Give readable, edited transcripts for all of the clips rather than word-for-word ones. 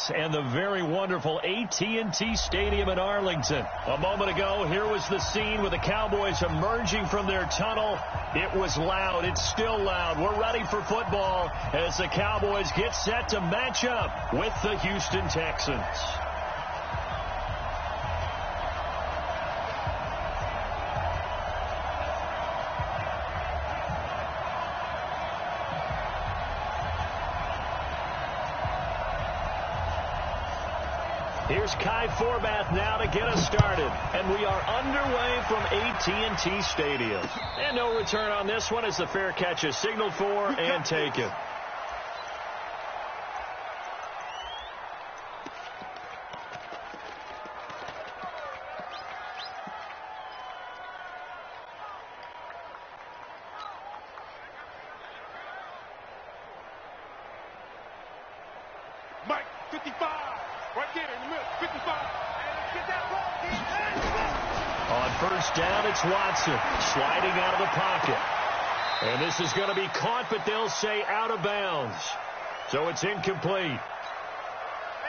Yes, and the very wonderful AT&T Stadium in Arlington. A moment ago, here was the scene with the Cowboys emerging from their tunnel. It was loud. It's still loud. We're ready for football as the Cowboys get set to match up with the Houston Texans. Here's Kai Forbath now to get us started. And we are underway from AT&T Stadium. And no return on this one as the fair catch is signaled for and taken. Mike, 55. Right there in the middle, 55. Get that ball, on first down, it's Watson sliding out of the pocket. And this is going to be caught, but they'll say out of bounds. So it's incomplete.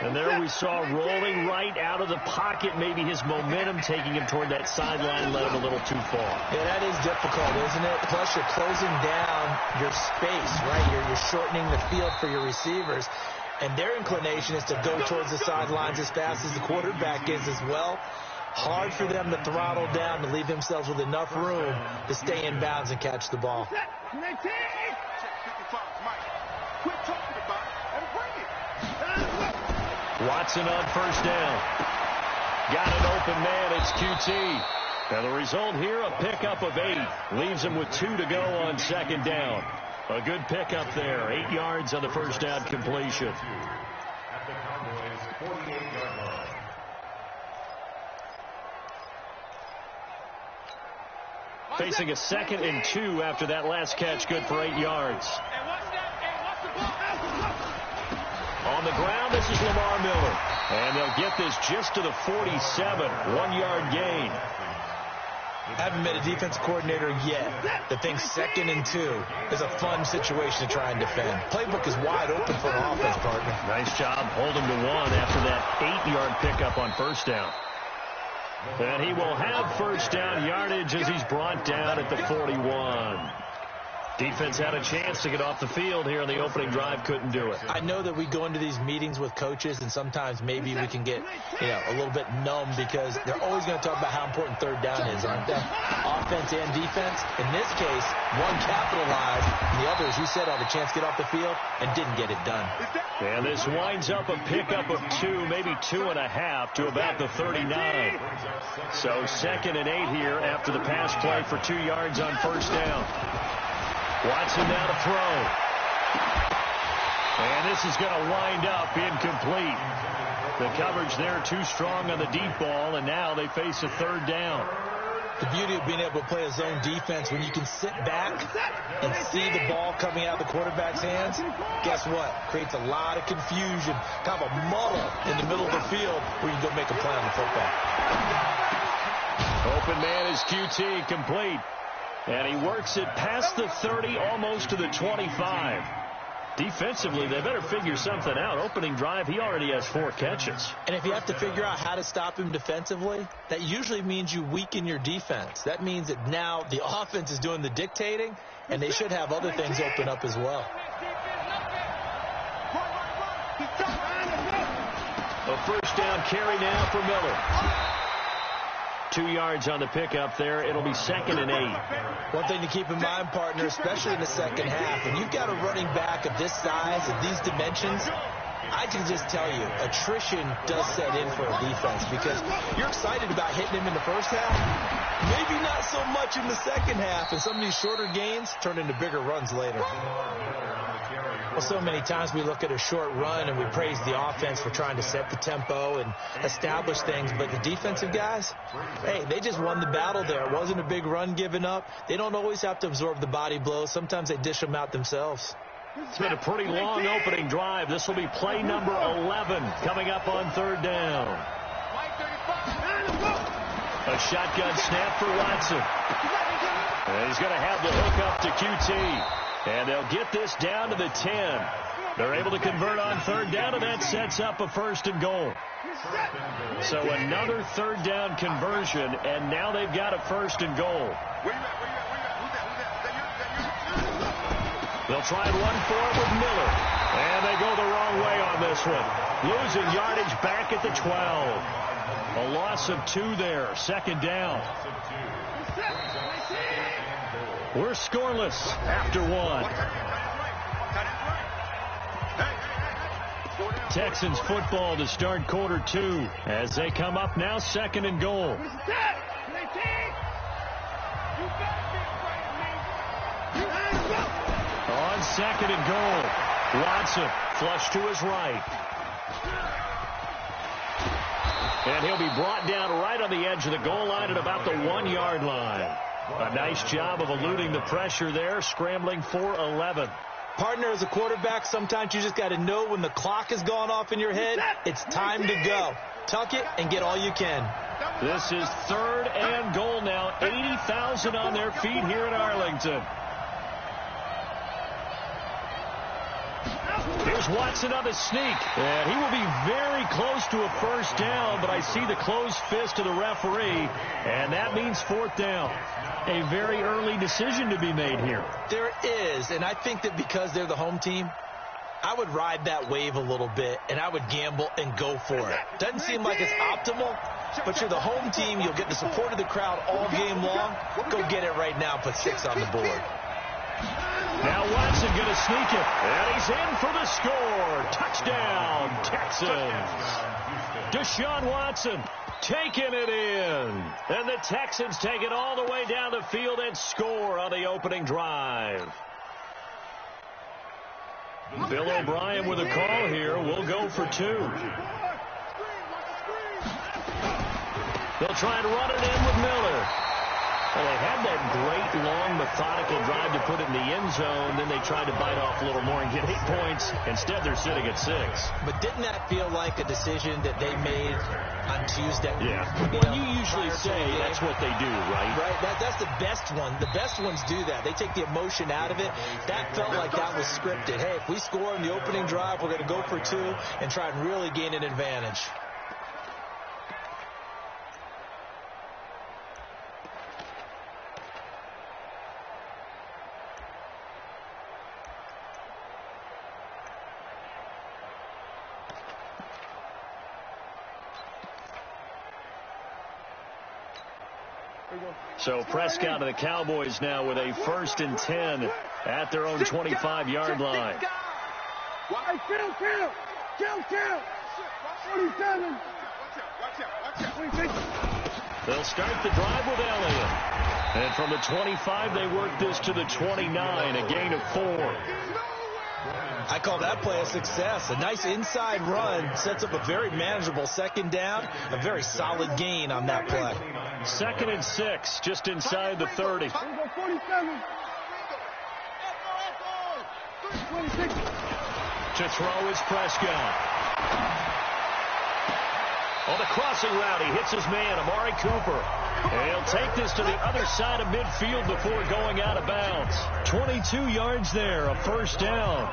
And there we saw rolling right out of the pocket. Maybe his momentum taking him toward that sideline led him a little too far. Yeah, that is difficult, isn't it? Plus, you're closing down your space, right? You're shortening the field for your receivers. And their inclination is to go towards the sidelines as fast as the quarterback is as well. Hard for them to throttle down to leave themselves with enough room to stay in bounds and catch the ball. Watson on first down. Got an open man. It's QT. And the result here, a pickup of 8. Leaves him with 2 to go on second down. A good pickup there. 8 yards on the first down completion. At the Cowboys' 48-yard line. Facing a 2nd and 2 after that last catch. Good for 8 yards. On the ground, this is Lamar Miller. And they'll get this just to the 47. 1-yard gain. Haven't met a defense coordinator yet that thinks 2nd and 2 is a fun situation to try and defend. Playbook is wide open for an offense, partner. Nice job holding to 1 after that 8-yard pickup on first down. And he will have first down yardage as he's brought down at the 41. Defense had a chance to get off the field here in the opening drive, couldn't do it. I know that we go into these meetings with coaches, and sometimes maybe we can get, a little bit numb because they're always going to talk about how important third down is, aren't they? Offense and defense. In this case, one capitalized, and the other, as you said, had a chance to get off the field and didn't get it done. And this winds up a pickup of 2, maybe 2.5 to about the 39. So 2nd and 8 here after the pass play for 2 yards on first down. Watson now to throw. And this is going to wind up incomplete. The coverage there too strong on the deep ball, and now they face a 3rd down. The beauty of being able to play a zone defense when you can sit back and see the ball coming out of the quarterback's hands, guess what? Creates a lot of confusion, kind of a muddle in the middle of the field where you can go make a play on the football. Open man is QT, complete. And he works it past the 30, almost to the 25. Defensively, they better figure something out. Opening drive, he already has 4 catches. And if you have to figure out how to stop him defensively, that usually means you weaken your defense. That means that now the offense is doing the dictating, and they should have other things open up as well. A first down carry now for Miller. 2 yards on the pickup there. It'll be 2nd and 8. One thing to keep in mind, partner, especially in the second half, when you've got a running back of this size, of these dimensions, I can just tell you, attrition does set in for a defense because you're excited about hitting him in the first half. Maybe not so much in the second half, and some of these shorter gains turn into bigger runs later. Well, so many times we look at a short run and we praise the offense for trying to set the tempo and establish things, but the defensive guys, hey, they just won the battle there. It wasn't a big run given up. They don't always have to absorb the body blows. Sometimes they dish them out themselves. It's been a pretty long opening drive. This will be play number 11 coming up on 3rd down. A shotgun snap for Watson. And he's going to have the hook up to QT. And they'll get this down to the 10. They're able to convert on third down, and that sets up a 1st and goal. So another third down conversion, and now they've got a 1st and goal. They'll try and run for it with Miller. And they go the wrong way on this one. Losing yardage back at the 12. A loss of 2 there. 2nd down. We're scoreless after 1. Texans football to start quarter 2 as they come up now 2nd and goal. On 2nd and goal, Watson flush to his right. And he'll be brought down right on the edge of the goal line at about the 1-yard line. A nice job of eluding the pressure there, scrambling for 11. Partner, as a quarterback, sometimes you just got to know when the clock has gone off in your head, it's time to go. Tuck it and get all you can. This is 3rd and goal now. 80,000 on their feet here in Arlington. Here's Watson on the sneak. And he will be very close to a 1st down, but I see the closed fist of the referee, and that means 4th down. A very early decision to be made here. There is, and I think that because they're the home team, I would ride that wave a little bit, and I would gamble and go for it. Doesn't seem like it's optimal, but you're the home team. You'll get the support of the crowd all game long. Go get it right now. Put 6 on the board. Now Watson going to sneak it, and he's in for the score. Touchdown, Texans. Deshaun Watson taking it in. And the Texans take it all the way down the field and score on the opening drive. Bill O'Brien with a call here. We'll go for 2. They'll try and run it in with Miller. Well, they had that great, long, methodical drive to put it in the end zone. Then they tried to bite off a little more and get 8 points. Instead, they're sitting at 6. But didn't that feel like a decision that they made on Tuesday? Yeah. Well, you usually say that's what they do, right? Right. That's the best one. The best ones do that. They take the emotion out of it. That felt like that was scripted. Hey, if we score in the opening drive, we're going to go for 2 and try and really gain an advantage. So Prescott and the Cowboys now with a 1st and 10 at their own 25-yard line. Hey, kill. 47. They'll start the drive with Elliott. And from the 25, they work this to the 29, a gain of 4. I call that play a success. A nice inside run sets up a very manageable 2nd down. A very solid gain on that play. 2nd and 6, just inside the 30. To throw is Prescott. On the crossing route, he hits his man, Amari Cooper. And he'll take this to the other side of midfield before going out of bounds. 22 yards there, a 1st down.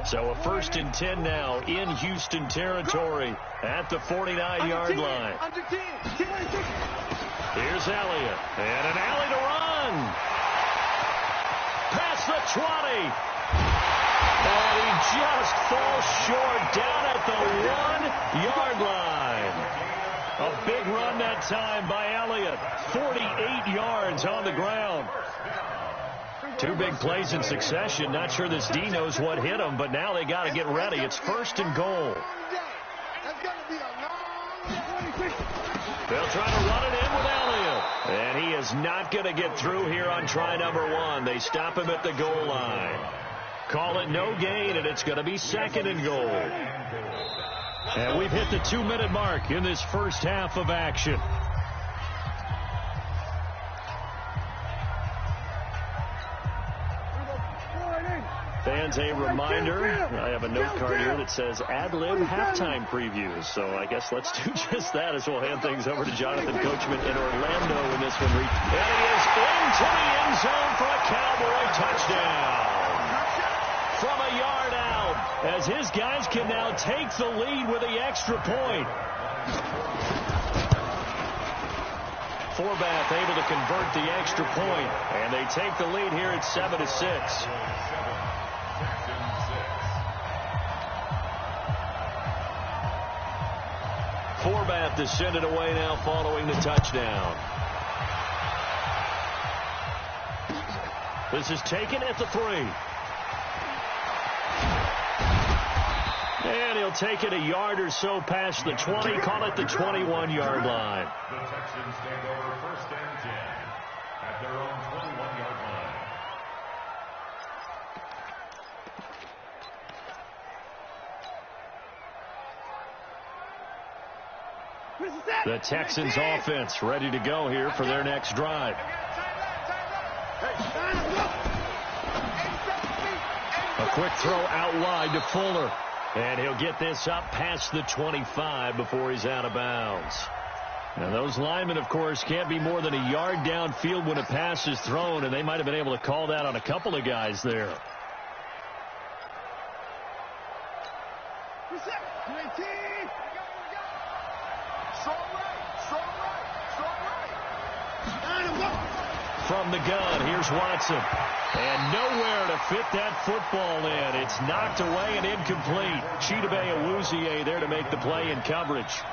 So a 1st and 10 now in Houston territory at the 49-yard line. Here's Elliott. And an alley to run. Past the 20. And he just falls short down at the 1-yard line. A big run that time by Elliott. 48 yards on the ground. 2 big plays in succession. Not sure this D knows what hit him, but now they got to get ready. It's 1st and goal. They'll try to run it in with Elliott. And he is not going to get through here on try number 1. They stop him at the goal line. Call it no gain, and it's going to be 2nd and goal. And we've hit the 2-minute mark in this first half of action. Fans fans a reminder. I have a note card here that says ad-lib halftime previews. So I guess let's do just that as we'll hand things over to Jonathan Coachman in Orlando when this one reaches. And he is into the end zone for a Cowboy touchdown. From a yard out, as his guys can now take the lead with the extra point. Forbath able to convert the extra point, and they take the lead here at 7-6. Forbath to send it away now following the touchdown. This is taken at the 3. And he'll take it a yard or so past the 20, call it the 21-yard line. The Texans take over 1st and 10 at their own 21-yard line. The Texans offense ready to go here for their next drive. A quick throw out wide to Fuller. And he'll get this up past the 25 before he's out of bounds. Now, those linemen, of course, can't be more than a yard downfield when a pass is thrown, and they might have been able to call that on a couple of guys there. From the gun, here's Watson. And nowhere to fit that football in. It's knocked away and incomplete. Chidobe Awuzie there to make the play in coverage.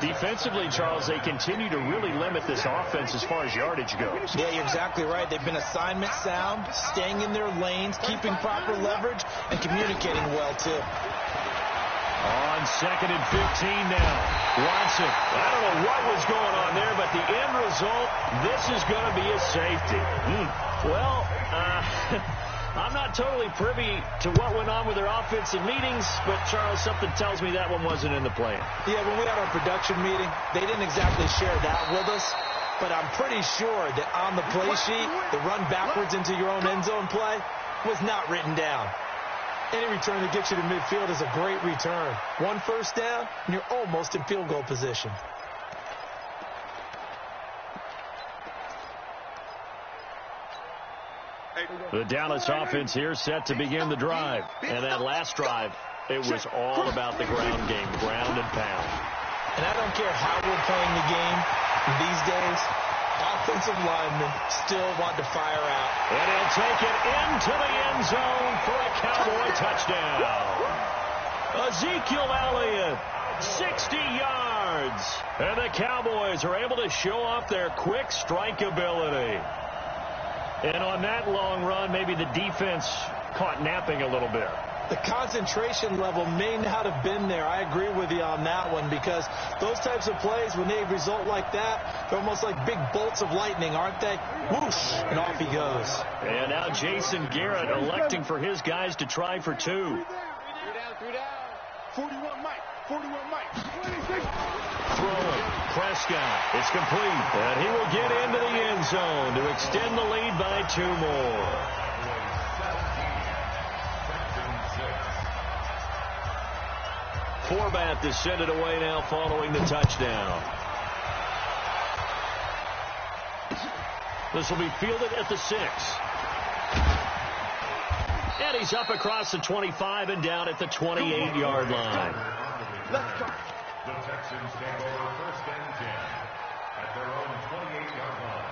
Defensively, Charles, they continue to really limit this offense as far as yardage goes. Yeah, you're exactly right. They've been assignment sound, staying in their lanes, keeping proper leverage, and communicating well, too. On 2nd and 15 now. Watson. I don't know what was going on there, but the end result, this is going to be a safety. Well, I'm not totally privy to what went on with their offensive meetings, but, Charles, something tells me that one wasn't in the plan. Yeah, when we had our production meeting, they didn't exactly share that with us, but I'm pretty sure that on the play sheet, the run backwards into your own end zone play was not written down. Any return that gets you to midfield is a great return. 1 first down, and you're almost in field goal position. The Dallas offense here set to begin the drive. And that last drive, it was all about the ground game, ground and pound. And I don't care how we're playing the game these days, offensive linemen still want to fire out. And he'll take it into the end zone for a Cowboy touchdown. Ezekiel Elliott, 60 yards. And the Cowboys are able to show off their quick strike ability. And on that long run, maybe the defense caught napping a little bit. The concentration level may not have been there. I agree with you on that one, because those types of plays, when they result like that, they're almost like big bolts of lightning, aren't they? Whoosh, and off he goes. And now Jason Garrett electing for his guys to try for 2. 3 down. 41 Mike. 41 Mike. 26. Throwing. Prescott. It's complete. And he will get into the end zone to extend the lead by 2 more. Forbath to send it away now following the touchdown. This will be fielded at the 6. And he's up across the 25 and down at the 28-yard line. Let's go. The Texans take over 1st and 10 at their own 28-yard line.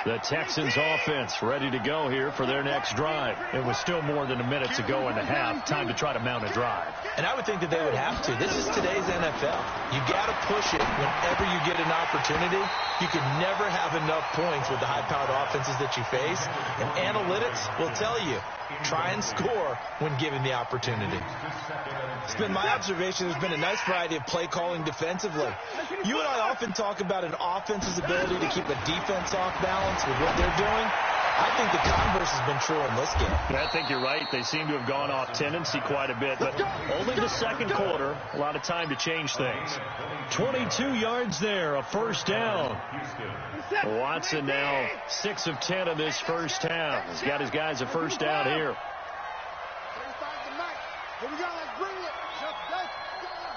The Texans offense ready to go here for their next drive. It was still more than a minute to go in the half. Time to try to mount a drive. And I would think that they would have to. This is today's NFL. You got to push it whenever you get an opportunity. You can never have enough points with the high-powered offenses that you face. And analytics will tell you, try and score when given the opportunity. It's been my observation there's been a nice variety of play calling defensively. You and I often talk about an offense's ability to keep a defense off balance with what they're doing. I think the converse has been true in this game. I think you're right. They seem to have gone off tendency quite a bit, but only the second quarter. A lot of time to change things. 22 yards there, a first down. Watson now 6 of 10 in this first half. He's got his guys a first down here. Here we go. Let's bring it. Let's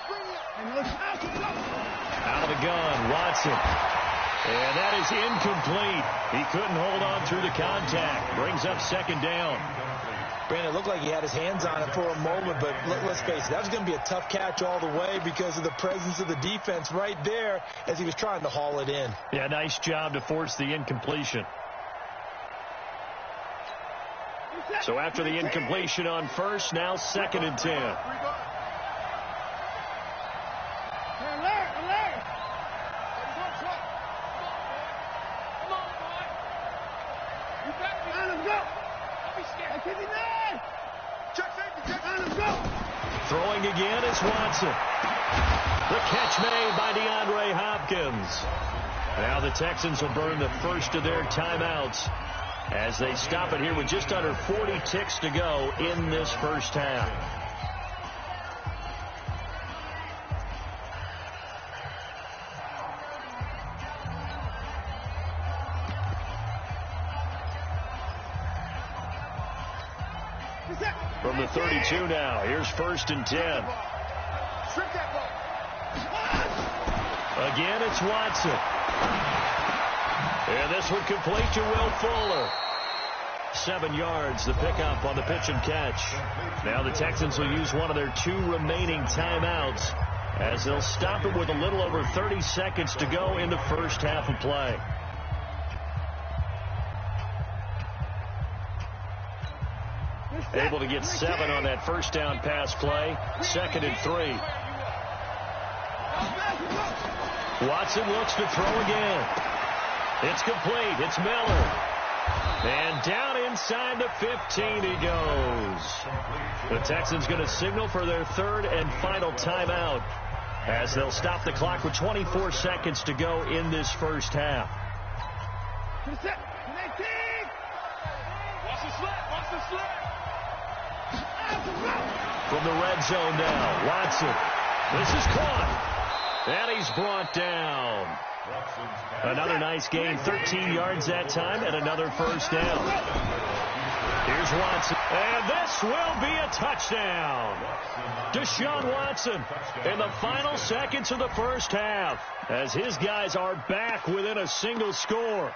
bring it. Out of the gun, Watson. And that is incomplete. He couldn't hold on through the contact. Brings up second down. Brandon, it looked like he had his hands on it for a moment, but let's face it, that was going to be a tough catch all the way because of the presence of the defense right there as he was trying to haul it in. Yeah, nice job to force the incompletion. So after the incompletion on first, now 2nd and 10. Throwing again is Watson. The catch made by DeAndre Hopkins. Now the Texans will burn the first of their timeouts as they stop it here with just under 40 ticks to go in this first half. From the 32 now, here's 1st and 10. Again, it's Watson. And this one complete to Will Fuller. 7 yards, the pickup on the pitch and catch. Now the Texans will use one of their 2 remaining timeouts as they'll stop it with a little over 30 seconds to go in the first half of play. Able to get 7 on that first down pass play. 2nd and 3. Watson looks to throw again. It's complete. It's Miller. And down inside the 15 he goes. The Texans going to signal for their 3rd and final timeout as they'll stop the clock with 24 seconds to go in this first half. Watch the slip. Watch the slip. From the red zone now, Watson. This is caught. And he's brought down. Another nice gain, 13 yards that time, and another first down. Here's Watson. And this will be a touchdown. Deshaun Watson in the final seconds of the first half as his guys are back within a single score.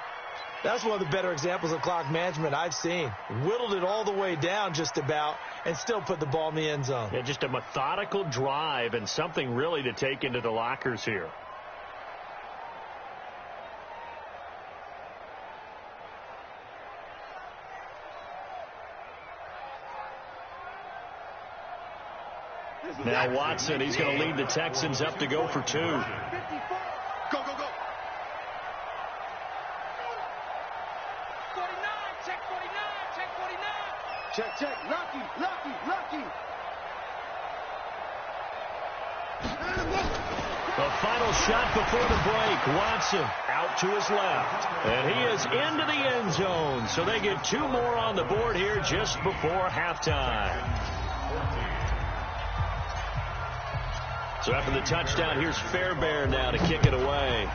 That's one of the better examples of clock management I've seen. Whittled it all the way down just about and still put the ball in the end zone. Yeah, just a methodical drive and something really to take into the lockers here. Now Watson, he's going to lead the Texans up to go for 2. Go, go, go. 49, check 49, check 49. Check. Lucky. The final shot before the break. Watson out to his left. And he is into the end zone. So they get 2 more on the board here just before halftime. So after the touchdown, here's Fairbairn now to kick it away.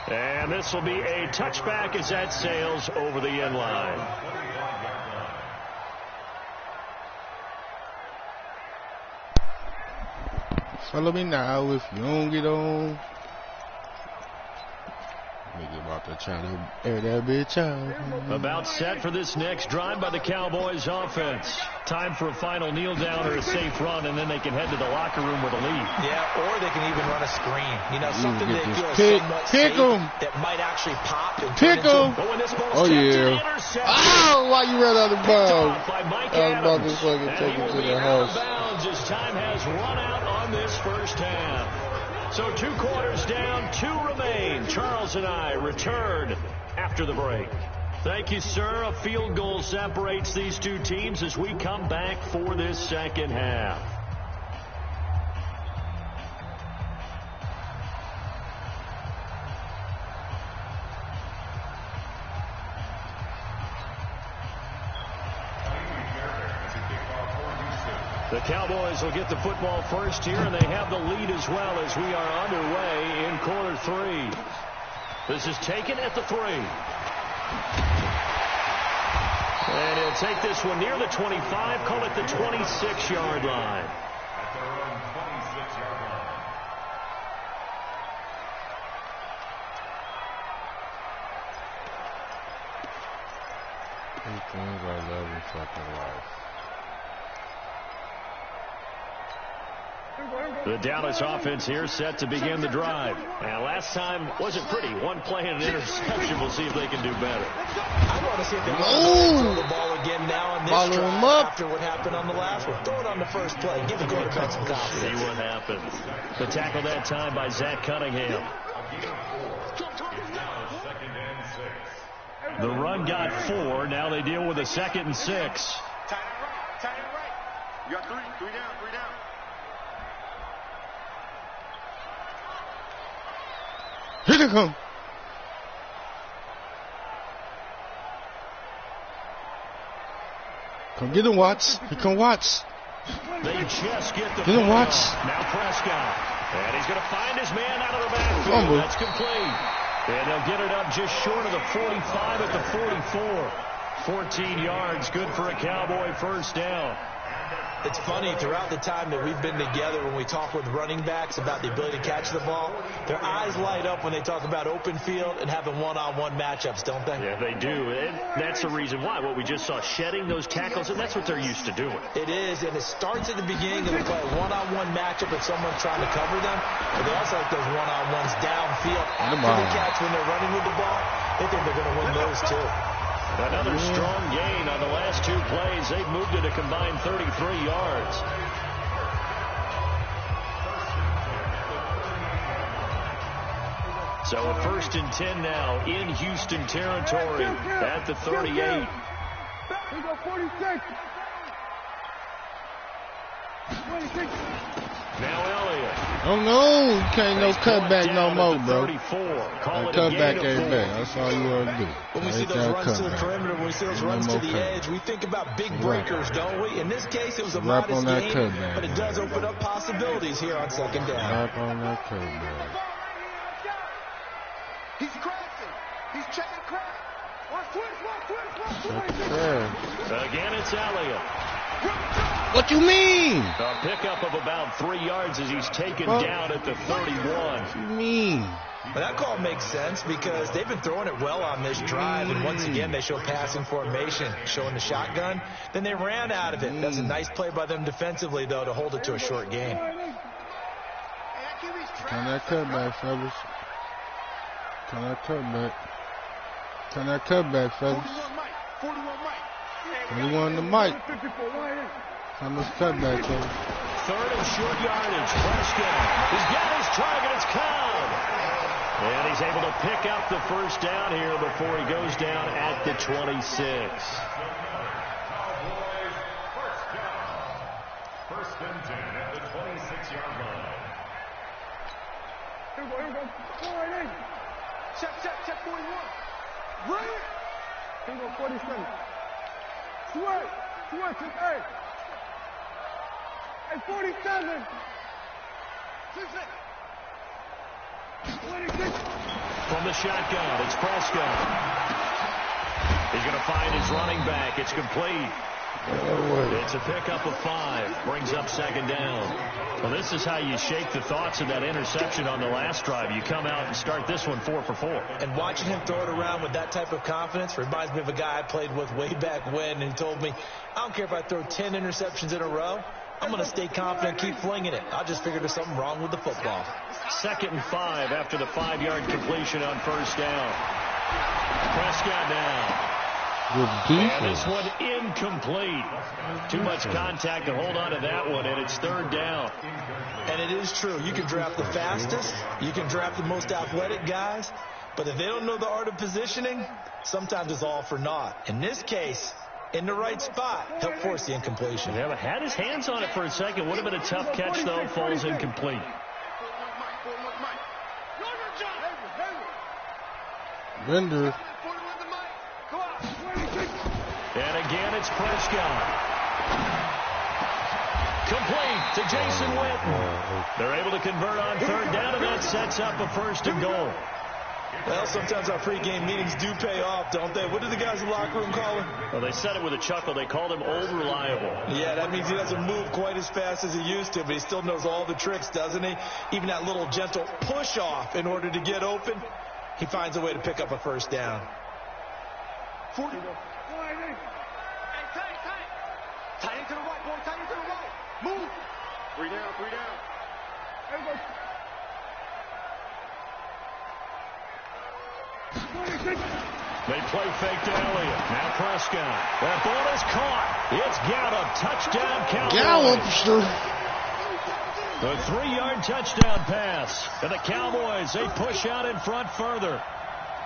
And this will be a touchback as that sails over the end line. Follow me now if you don't get on. Nigga about to try to air that bitch out. About set for this next drive by the Cowboys offense. Time for a final kneel down or a safe run, and then they can head to the locker room with a lead. Yeah, or they can even run a screen. You know, something they feel somewhat pick safe them. that might actually pop and Pick them. But when this ball's Oh, yeah. Oh, why you ran out of bounds? By Mike I was about to Adams. fucking And take he him will to be the out of house. bounds as time has run out on this first half. So 2 quarters down, 2 remain. Charles and I return after the break. Thank you, sir. A field goal separates these 2 teams as we come back for this second half. The Cowboys will get the football first here, and they have the lead as well as we are underway in quarter 3. This is taken at the 3. And he'll take this one near the 25, call it the 26-yard line. At their own 26-yard line. Things I love in fucking life. The Dallas offense here set to begin the drive. And last time wasn't pretty. One play and an interception. We'll see if they can do better. I want to see if they can throw the ball again now on this drive after what happened on the last one. Throw it on the first play. Give the quarterback some confidence. See what happens. The tackle that time by Zach Cunningham. The run got 4. Now they deal with a 2nd and 6. Tight end right. You got 3 down, 3 down. Here they come. Come get him, Watts. Here come Watts. They just get the Get him, Watts. Now Prescott. And he's going to find his man out of the backfield. That's complete. And they'll get it up just short of the 45 at the 44. 14 yards. Good for a Cowboy first down. It's funny, throughout the time that we've been together, when we talk with running backs about the ability to catch the ball, their eyes light up when they talk about open field and having one-on-one matchups, don't they? Yeah, they do. And that's the reason why. What we just saw, shedding those tackles, and that's what they're used to doing. It is, and it starts at the beginning of the play. One-on-one matchup if someone's trying to cover them, but they also like those one-on-ones downfield after the catch when they're running with the ball. They think they're going to win those, too. Another strong gain on the last 2 plays. They've moved it a combined 33 yards. So a 1st and 10 now in Houston territory at the 38. Here we go, 46. 26. Now Elliott. Oh no, you can't no cutback no more, bro. 34. Call it Cutback a ain't back. That's all you want to do. When we see those runs to the perimeter, when we see those runs to the edge, we think about big breakers, don't we? In this case, it was a modest gain, but it does open up possibilities here on 2nd down. Rap on that cutback. He's crashing. He's checking crack. Watch twitch. Again, it's Elliott. What you mean? A pickup of about 3 yards as he's taken down at the 31. What you mean? Well, that call makes sense because they've been throwing it well on this drive, and once again they show passing formation, showing the shotgun. Then they ran out of it. That's a nice play by them defensively, though, to hold it to a short gain. Turn that cutback, fellas. Turn that cutback. Turn that cutback, fellas. 41 the mic. Turn this cutback, fellas. 3rd and short yardage. Prescott. He's got his target. It's Cobb. And he's able to pick up the first down here before he goes down at the 26. First and 10 at the 26-yard line. Here we go. Check 41. Right. Here we go, 47. Switch, hey. Hey, 47. 26. From the shotgun, it's Prescott. He's going to find his running back. It's complete. It's a pickup of 5. Brings up 2nd down. Well, this is how you shake the thoughts of that interception on the last drive. You come out and start this one 4 for 4. And watching him throw it around with that type of confidence reminds me of a guy I played with way back when, and he told me, I don't care if I throw 10 interceptions in a row. I'm going to stay confident, keep flinging it. I just figured there's something wrong with the football. 2nd and 5 after the 5-yard completion on first down. Prescott now. And this one incomplete. Too much contact to hold on to that one, and it's 3rd down. And it is true. You can draft the fastest. You can draft the most athletic guys. But if they don't know the art of positioning, sometimes it's all for naught. In this case, in the right spot, helped force the incompletion. Yeah, but had his hands on it for a second. Would have been a tough catch, though. Falls incomplete. Bender. And again, it's Prescott. Complete to Jason Witten. They're able to convert on 3rd down, and that sets up a 1st and goal. Well, sometimes our pregame meetings do pay off, don't they? What do the guys in the locker room call him? Well, they said it with a chuckle. They called him Old Reliable. Yeah, that means he doesn't move quite as fast as he used to, but he still knows all the tricks, doesn't he? Even that little gentle push-off in order to get open, he finds a way to pick up a first down. 40. Hey, tight into the right, boy. Tight into the right. Move. 3 down, 3 down. Everybody. They play fake to Elliott. Now Prescott. That ball is caught. It's Gallup. Touchdown, Cowboys. Gallup. The 3-yard touchdown pass. And the Cowboys, they push out in front further.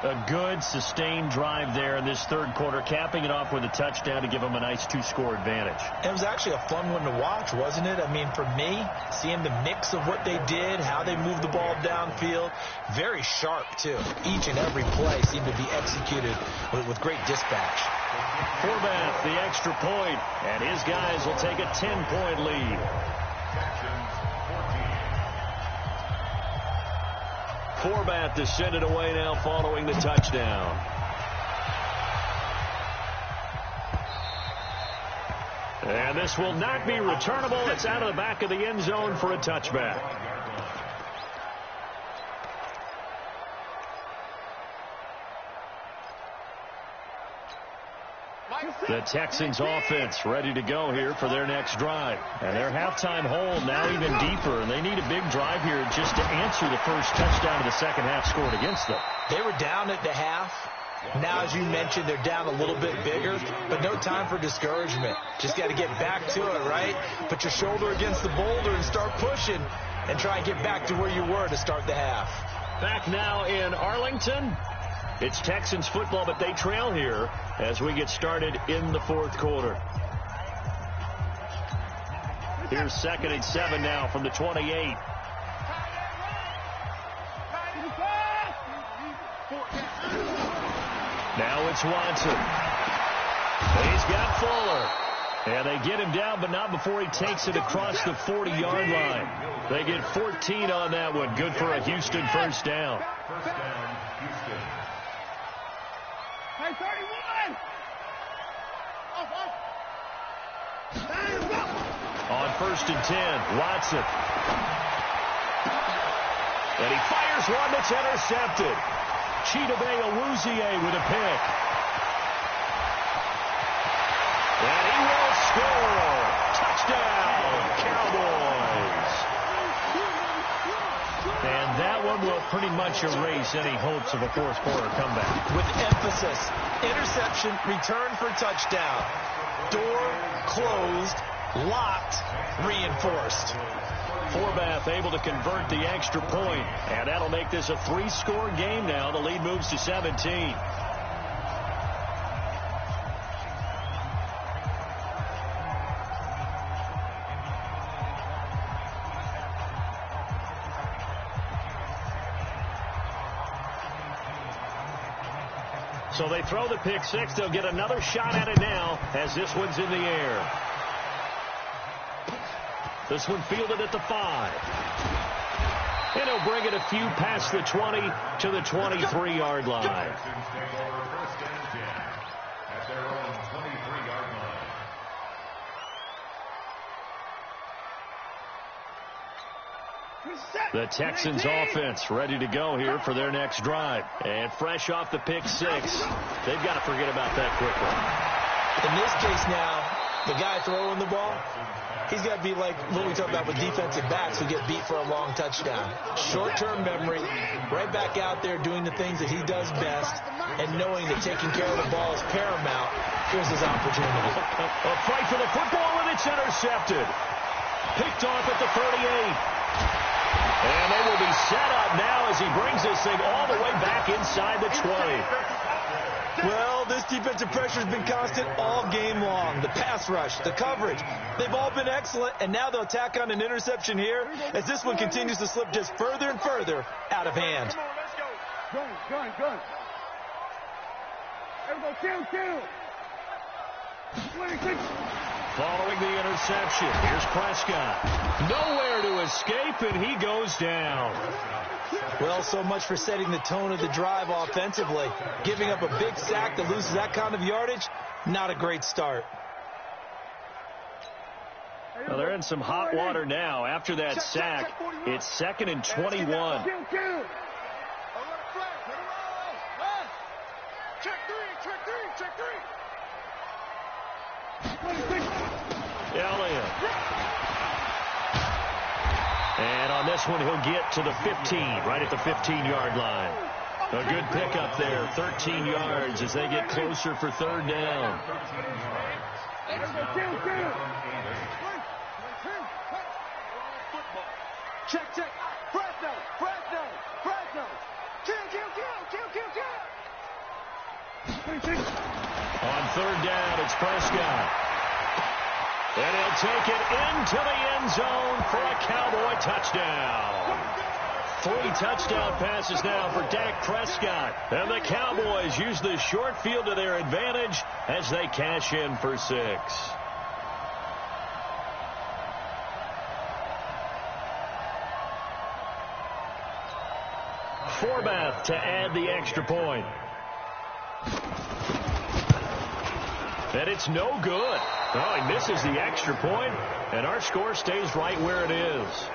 A good, sustained drive there in this third quarter, capping it off with a touchdown to give them a nice 2-score advantage. It was actually a fun one to watch, wasn't it? I mean, for me, seeing the mix of what they did, how they moved the ball downfield, very sharp, too. Each and every play seemed to be executed with great dispatch. Forbath, the extra point, and his guys will take a 10-point lead. Forbath to send it away now following the touchdown. And this will not be returnable. It's out of the back of the end zone for a touchback. The Texans offense ready to go here for their next drive. And their halftime hole now even deeper. And they need a big drive here just to answer the first touchdown of the second half scored against them. They were down at the half. Now, as you mentioned, they're down a little bit bigger, but no time for discouragement. Just got to get back to it, right? Put your shoulder against the boulder and start pushing and try and get back to where you were to start the half. Back now in Arlington. It's Texans football, but they trail here as we get started in the fourth quarter. Here's 2nd and 7 now from the 28. Now it's Watson. He's got Fuller. And they get him down, but not before he takes it across the 40-yard line. They get 14 on that one. Good for a Houston first down. First down, Houston. Hey, 31! On 1st and 10, Watson. And he fires one that's intercepted. Chidobe Awuzie with a pick. And he will score. Touchdown, Cowboys. And that one will pretty much erase any hopes of a fourth quarter comeback. With emphasis, interception, return for touchdown. Door closed, locked, reinforced. Forbath able to convert the extra point, and that'll make this a 3-score game now. The lead moves to 17. So they throw the pick six. They'll get another shot at it now as this one's in the air. This one fielded at the 5. And he'll bring it a few past the 20 to the 23-yard line. Texans take over 1st and 10 at their own 23-yard line. The Texans offense ready to go here for their next drive. And fresh off the pick six, they've got to forget about that quickly. In this case now, the guy throwing the ball, he's got to be like what we talked about with defensive backs who get beat for a long touchdown. Short-term memory, right back out there doing the things that he does best, and knowing that taking care of the ball is paramount. Here's his opportunity. A fight for the football, and it's intercepted. Picked off at the 38. And they will be set up now as he brings this thing all the way back inside the 20. Well, this defensive pressure has been constant all game long. The pass rush, the coverage, they've all been excellent, and now they'll tack on an interception here as this one continues to slip just further and further out of hand. Come on, let's go. Gun. Everybody, kill. 26. Following the interception, here's Prescott. Nowhere to escape, and he goes down. Well, so much for setting the tone of the drive offensively. Giving up a big sack that loses that kind of yardage, not a great start. Well, they're in some hot water now. After that sack, it's 2nd and 21. Elliott. And on this one, he'll get to the 15, right at the 15-yard line. A good pickup there, 13 yards as they get closer for 3rd down. Check. Fresno. Kill. On 3rd down, it's Prescott. And he'll take it into the end zone for a Cowboy touchdown. 3 touchdown passes now for Dak Prescott. And the Cowboys use the short field to their advantage as they cash in for 6. Forbath to add the extra point. And it's no good. Oh, he misses the extra point, and our score stays right where it is.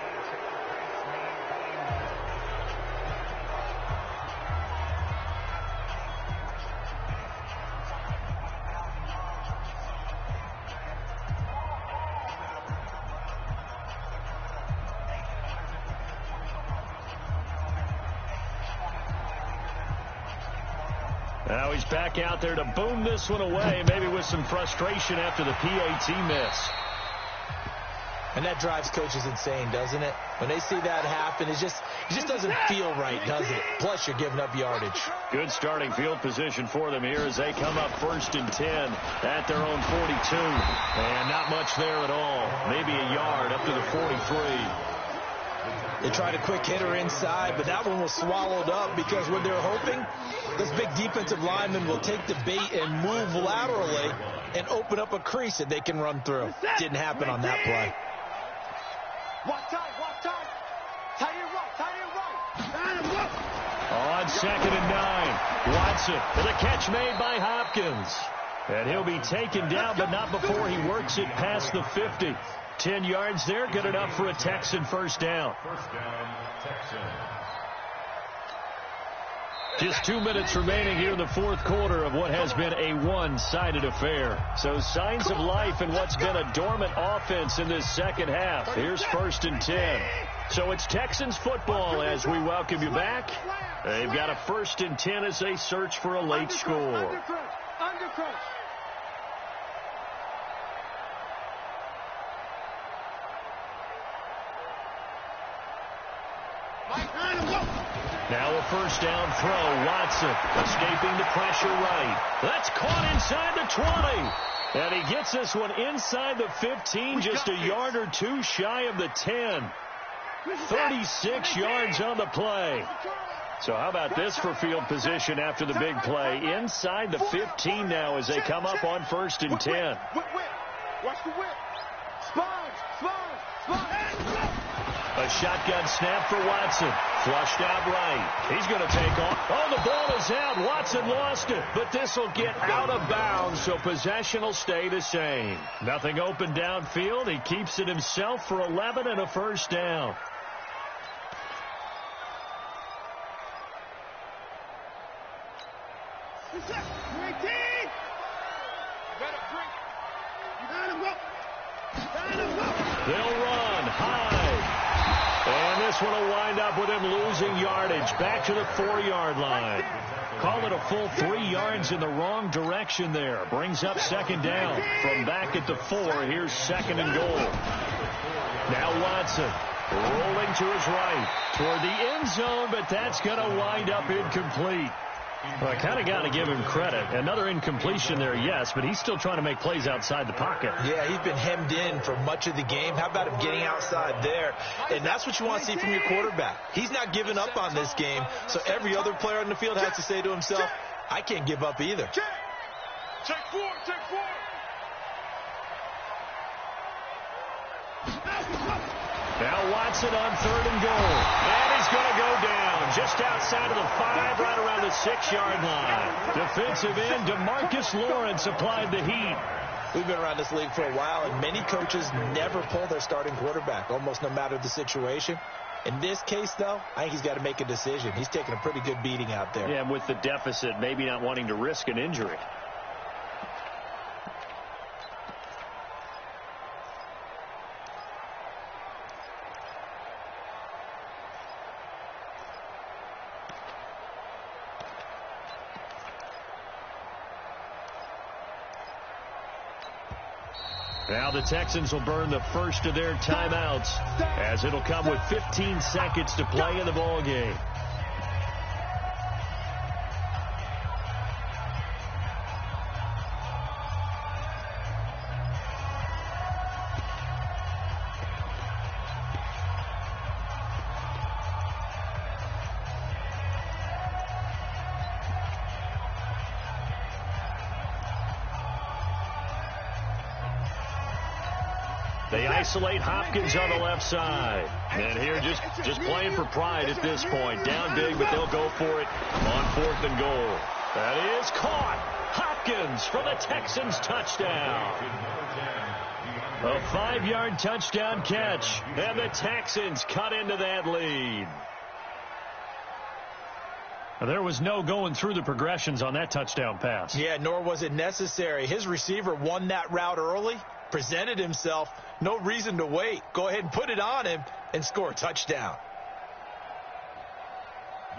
Now he's back out there to boom this one away, maybe with some frustration after the PAT miss. And that drives coaches insane, doesn't it? When they see that happen, it just doesn't feel right, does it? Plus, you're giving up yardage. Good starting field position for them here as they come up 1st and 10 at their own 42. And not much there at all. Maybe a yard up to the 43. They tried a quick hitter inside, but that one was swallowed up because what they're hoping, this big defensive lineman will take the bait and move laterally and open up a crease that they can run through. Didn't happen on that play. Watch time. Tight end right. On 2nd and 9, Watson for the catch made by Hopkins. And he'll be taken down, but not before he works it past the 50. 10 yards there, good enough for a Texan first down. First down, Texans. Just 2 minutes remaining here in the 4th quarter of what has been a one-sided affair. So signs of life in what's been a dormant offense in this second half. Here's 1st and 10. So it's Texans football as we welcome you back. They've got a 1st and 10 as they search for a late score. Undercrunch. Now a first down throw. Watson escaping the pressure right. That's caught inside the 20. And he gets this one inside the 15, just a yard or two shy of the 10. 36 yards on the play. So how about this for field position after the big play? Inside the 15 now as they come up on 1st and 10. Watch the whip. Sponge. A shotgun snap for Watson. Flushed out right. He's going to take off. Oh, the ball is out. Watson lost it. But this will get out of bounds, so possession will stay the same. Nothing open downfield. He keeps it himself for 11 and a first down. They'll run high. And this one will wind up with him losing yardage back to the 4-yard line. Call it a full 3 yards in the wrong direction there. Brings up 2nd down from back at the 4. Here's 2nd and goal. Now Watson rolling to his right toward the end zone, but that's going to wind up incomplete. Well, I kind of got to give him credit. Another incompletion there, yes, but he's still trying to make plays outside the pocket. Yeah, he's been hemmed in for much of the game. How about him getting outside there? And that's what you want to see from your quarterback. He's not giving up on this game, so every other player on the field has to say to himself, I can't give up either. Check four. Now Watson on 3rd and goal. And he's going to go down just outside of the 5, right around the 6-yard line. Defensive end DeMarcus Lawrence applied the heat. We've been around this league for a while, and many coaches never pull their starting quarterback, almost no matter the situation. In this case, though, I think he's got to make a decision. He's taking a pretty good beating out there. Yeah, and with the deficit, maybe not wanting to risk an injury. Now the Texans will burn the first of their timeouts as it'll come with 15 seconds to play in the ball game. They isolate Hopkins on the left side. And here just playing for pride at this point. Down big, but they'll go for it on 4th and goal. That is caught. Hopkins for the Texans touchdown. A 5-yard touchdown catch. And the Texans cut into that lead. There was no going through the progressions on that touchdown pass. Yeah, nor was it necessary. His receiver won that route early, presented himself. No reason to wait. Go ahead and put it on him and score a touchdown.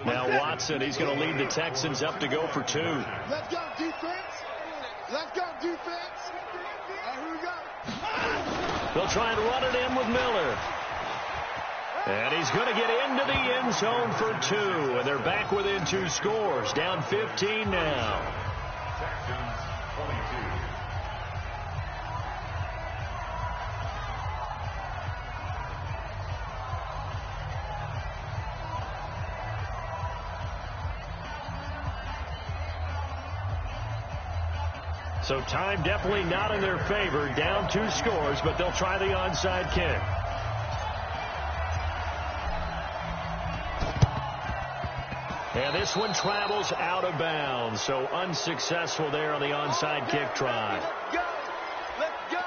Now Watson, he's going to lead the Texans up to go for 2. Let's go, defense. Let's go, defense. Here we go. They'll try and run it in with Miller. And he's going to get into the end zone for 2. And they're back within 2 scores. Down 15 now. Texans 22. So time definitely not in their favor. Down 2 scores, but they'll try the onside kick. And this one travels out of bounds. So unsuccessful there on the onside kick try. Let's go. Let's go.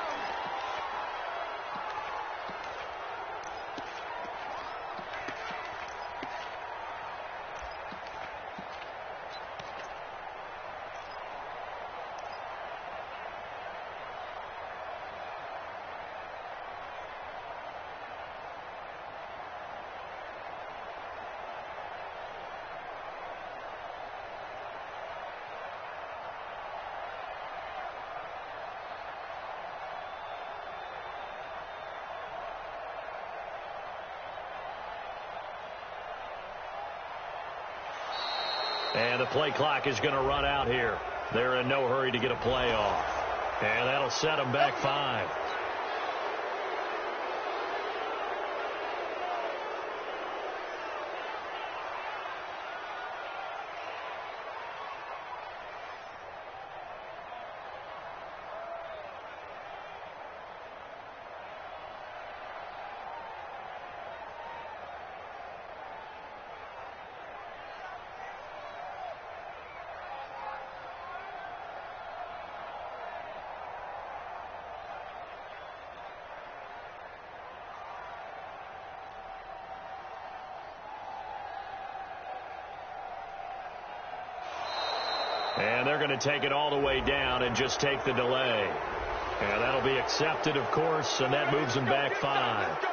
And the play clock is going to run out here. They're in no hurry to get a play off. And that'll set them back 5. And they're going to take it all the way down and just take the delay. And that'll be accepted, of course, and that moves them back 5.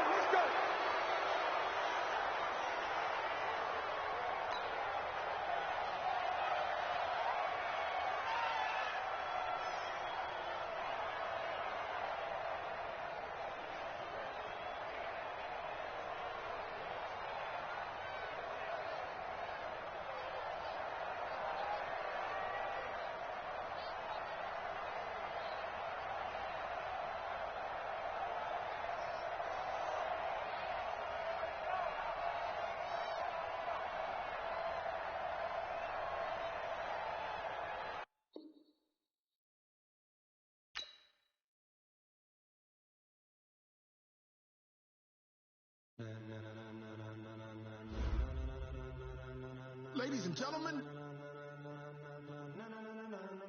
Ladies and gentlemen.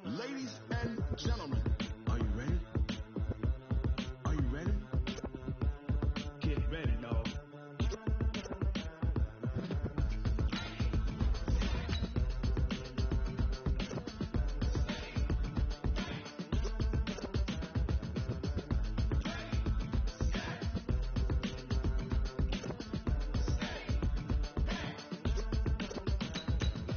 Ladies and gentlemen. Are you ready? Are you ready? Get ready, dog.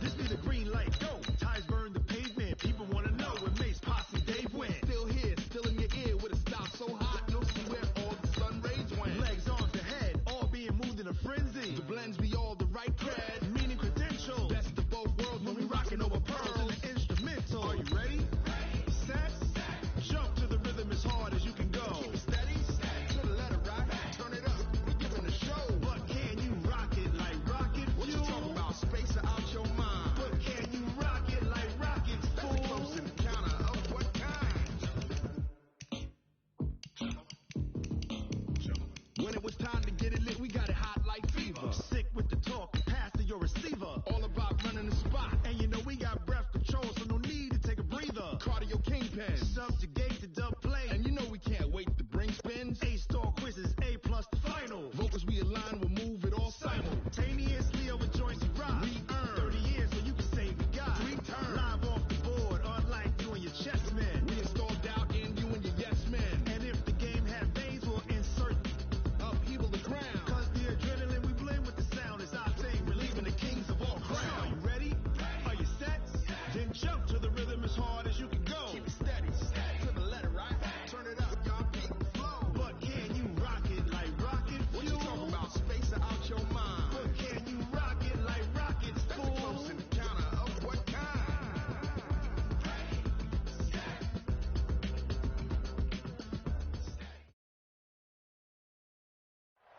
This be the green light, go. Tires burn the pavement. People wanna know where Mace, Posse, Dave went. Still here, still in your ear with a stop so hot, you'll see where all the sun rays went. Legs, arms, the head, all being moved in a frenzy. The blends be all the right cred, meaning credential. Best of both worlds when we rockin' over pearls and the instrumental. Are you ready? Set, jump to the rhythm as hard as you can go. Keep it steady, to the letter right, turn it up. We giving a show, but can you rock it like rocket fuel? What you talking about? Space out your mind. But can you rock it like rockets? That's a close encounter of what kind? When it was time to get it lit, we got it hot like fever. Sick with the talk, pass to your receiver. All about running the spot, and you know we got breath control, so no need to take a breather. Cardio kingpin, subjugate the dub play, and you know we can't wait to bring spins. A-star quizzes, A+ the final. Vocals we align, we'll move it all simultaneously over joints we rock. We earn 30 years, so you can say we got 3 turns live off the board, unlike you and your chess men. We installed doubt in you and your yes men. And if the game had veins, we'll insert upheaval the ground. Cause the adrenaline we blend with the sound is our thing, relieving the kings of all crowns. Are you ready? Are you set? Then jump to the rhythm as hard as you can go. Keep it steady, to the letter right. Turn it up, y'all keep the flow. But can you rock it like rocket fuel? What you talking about? Space out your mind. But can you rock it like rockets? That's a close encounter of what kind?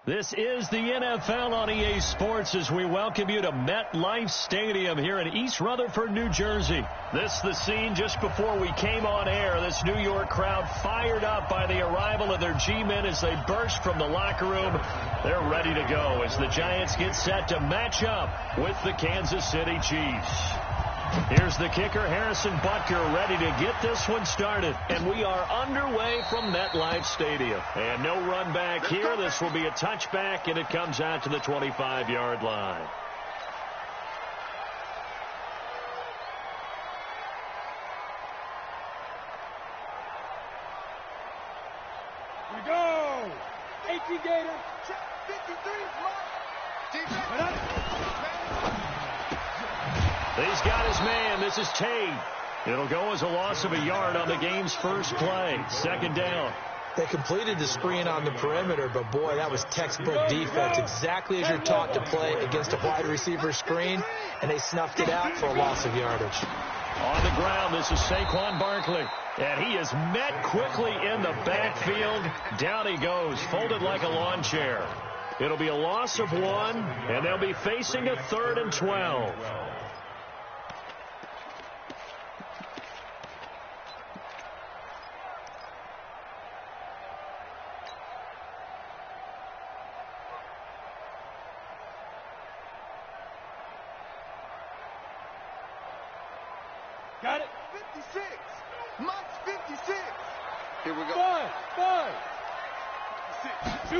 This is the NFL on EA Sports as we welcome you to MetLife Stadium here in East Rutherford, New Jersey. This is the scene just before we came on air. This New York crowd fired up by the arrival of their G-men as they burst from the locker room. They're ready to go as the Giants get set to match up with the Kansas City Chiefs. Here's the kicker, Harrison Butker, ready to get this one started. And we are underway from MetLife Stadium. And no run back here. This will be a touchback, and it comes out to the 25-yard line. We go! 18 Gator. 53. He's got his man. This is Tate. It'll go as a loss of a yard on the game's first play. Second down. They completed the screen on the perimeter, but boy, that was textbook defense, exactly as you're taught to play against a wide receiver screen, and they snuffed it out for a loss of yardage. On the ground, this is Saquon Barkley, and he is met quickly in the backfield. Down he goes, folded like a lawn chair. It'll be a loss of 1, and they'll be facing a 3rd and 12. Got it. 56. Mike's 56. Here we go. 5. 2.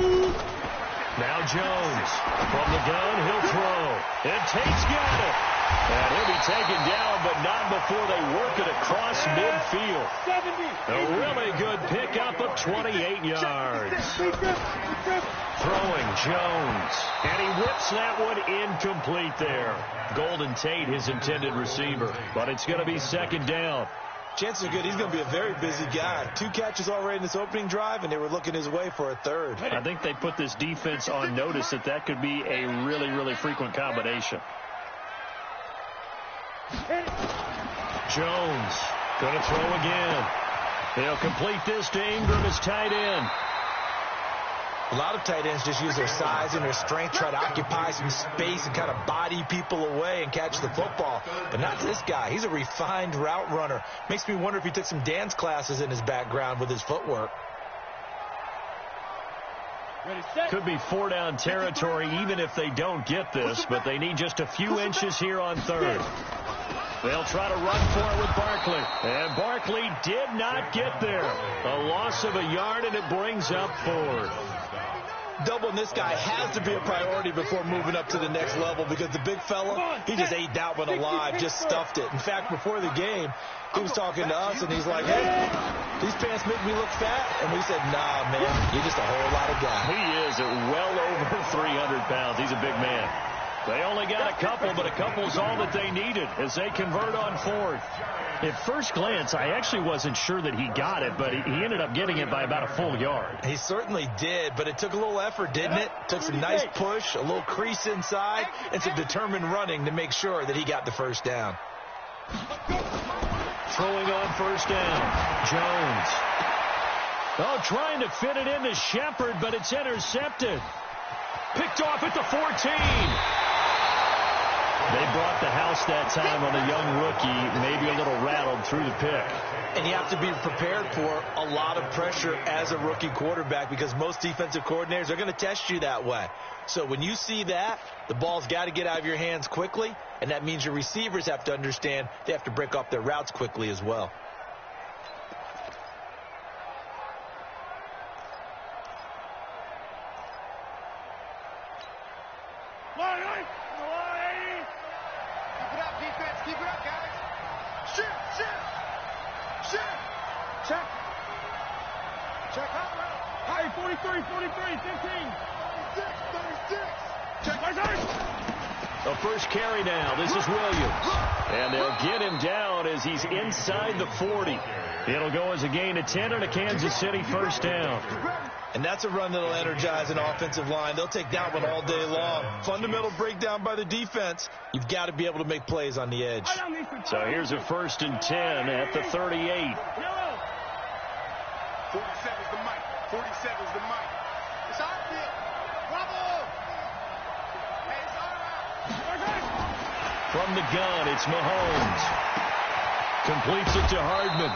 Now Jones. From the gun, he'll throw. And Tate's got it. And he'll be taken down, but not before they work it across midfield. 70. A really good pickup of 28 yards. Throwing Jones. And he whips that one incomplete there. Golden Tate, his intended receiver. But it's going to be second down. Chances are good he's going to be a very busy guy. 2 catches already in this opening drive, and they were looking his way for a 3rd. I think they put this defense on notice that could be a really, really frequent combination. Jones going to throw again. They'll complete this to Ingram as tight end. A lot of tight ends just use their size and their strength, try to occupy some space and kind of body people away and catch the football. But not this guy. He's a refined route runner. Makes me wonder if he took some dance classes in his background with his footwork. Could be 4-down territory even if they don't get this, but they need just a few inches here on third. They'll try to run for it with Barkley. And Barkley did not get there. A loss of a yard, and it brings up fourth. Doubling this guy has to be a priority before moving up to the next level because the big fella, he just ate that one alive, just stuffed it. In fact, before the game, he was talking to us, and he's like, hey, these pants make me look fat. And we said, nah, man, you're just a whole lot of guy. He is at well over 300 pounds. He's a big man. They only got a couple, but a couple's all that they needed as they convert on fourth. At first glance, I actually wasn't sure that he got it, but he ended up getting it by about a full yard. He certainly did, but it took a little effort, didn't it? Took some nice push, a little crease inside, and some determined running to make sure that he got the first down. Throwing on first down, Jones. Oh, trying to fit it into Shepard, but it's intercepted. Picked off at the 14. They brought the house that time on a young rookie, maybe a little rattled through the pick. And you have to be prepared for a lot of pressure as a rookie quarterback because most defensive coordinators are going to test you that way. So when you see that, the ball's got to get out of your hands quickly, and that means your receivers have to understand they have to break off their routes quickly as well. The first carry now. This is Williams. And they'll get him down as he's inside the 40. It'll go as a gain of 10 and a Kansas City first down. And that's a run that'll energize an offensive line. They'll take that one all day long. Fundamental breakdown by the defense. You've got to be able to make plays on the edge. So here's a 1st and 10 at the 38. 47's the mic. 47's the mic. It's out there. Bravo. Hey, it's all right. From the gun, it's Mahomes. Completes it to Hardman.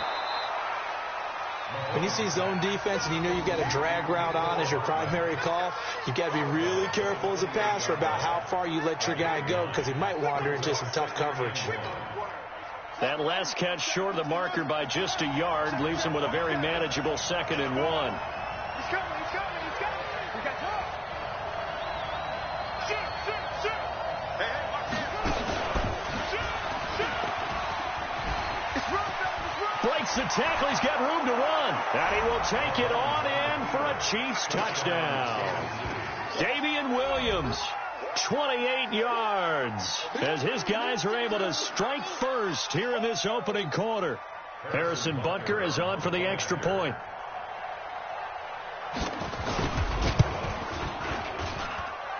When you see zone defense and you know you've got a drag route on as your primary call, you've got to be really careful as a passer about how far you let your guy go because he might wander into some tough coverage. That last catch short of the marker by just a yard leaves him with a very manageable 2nd and 1. He's coming. He's coming. He's coming. We got time. Shoot. Hey, watch this. Shoot. It's run, fellas. It's run. Breaks the tackle. He's got room to run. And he will take it on in for a Chiefs touchdown. Davian Williams, 28 yards, as his guys are able to strike first here in this opening quarter. Harrison Butker is on for the extra point.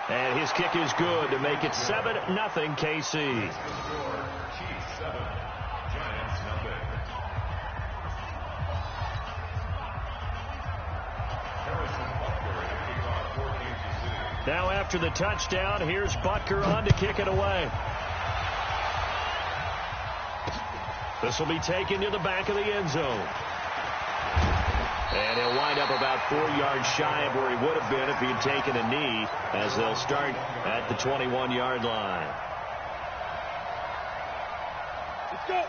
And his kick is good to make it 7-0 KC. Now after the touchdown, here's Butker on to kick it away. This will be taken to the back of the end zone. And he'll wind up about 4 yards shy of where he would have been if he had taken a knee, as they'll start at the 21-yard line.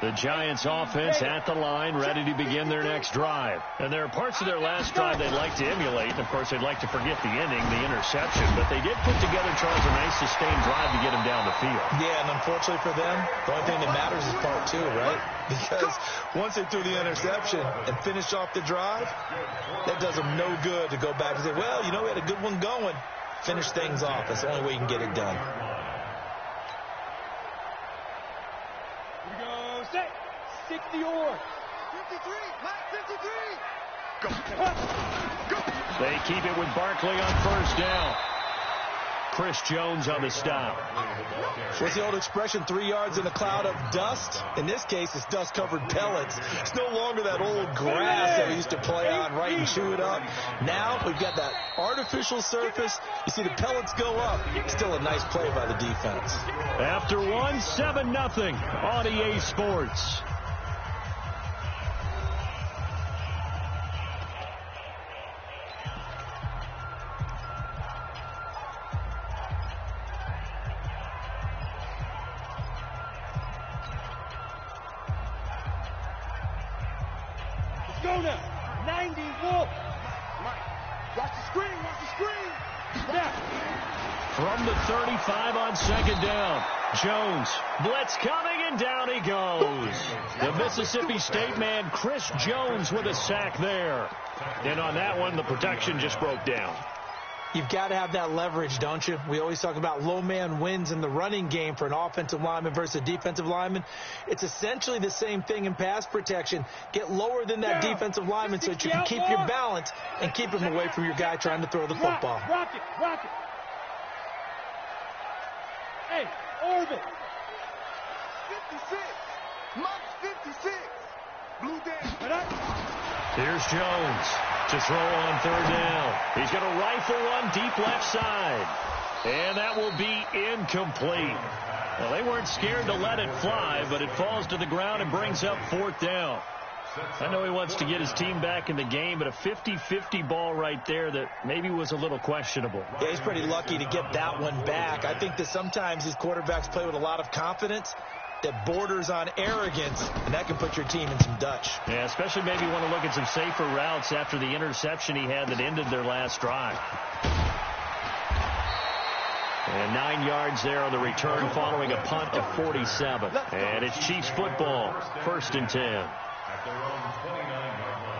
The Giants offense at the line, ready to begin their next drive. And there are parts of their last drive they'd like to emulate. Of course, they'd like to forget the ending, the interception. But they did put together, Charles, a nice sustained drive to get him down the field. Yeah, and unfortunately for them, the only thing that matters is part 2, right? Because once they threw the interception and finished off the drive, that does them no good to go back and say, well, you know, we had a good one going. Finish things off. That's the only way you can get it done. 60 or 53, Mike, 53. Go. They keep it with Barkley on first down. Chris Jones on the stop. What's the old expression, 3 yards in a cloud of dust? In this case, it's dust-covered pellets. It's no longer that old grass that we used to play on, right, and chew it up. Now we've got that artificial surface. You see the pellets go up. Still a nice play by the defense. After one, 7-0 on EA Sports. go now. 90 Wolf. Mike, watch the screen, watch the screen. From the 35 on second down, Jones, blitz coming, and down he goes. The Mississippi State man, Chris Jones, with a sack there. And on that one, the protection just broke down. You've got to have that leverage, don't you? We always talk about low man wins in the running game for an offensive lineman versus a defensive lineman. It's essentially the same thing in pass protection. Get lower than that defensive lineman so that you can keep your balance and keep him away from your guy trying to throw the football. Rock it. Hey, orbit. 56. Mike 56. Blue down. Here's Jones to throw on third down. He's going to rifle one deep left side. And that will be incomplete. Well, they weren't scared to let it fly, but it falls to the ground and brings up fourth down. I know he wants to get his team back in the game, but a 50-50 ball right there that maybe was a little questionable. Yeah, he's pretty lucky to get that one back. I think that sometimes these quarterbacks play with a lot of confidence that borders on arrogance, and that can put your team in some Dutch. Yeah, especially maybe want to look at some safer routes after the interception he had that ended their last drive. And 9 yards there on the return following a punt of 47. And it's Chiefs football, 1st and 10. At their own 29-yard line.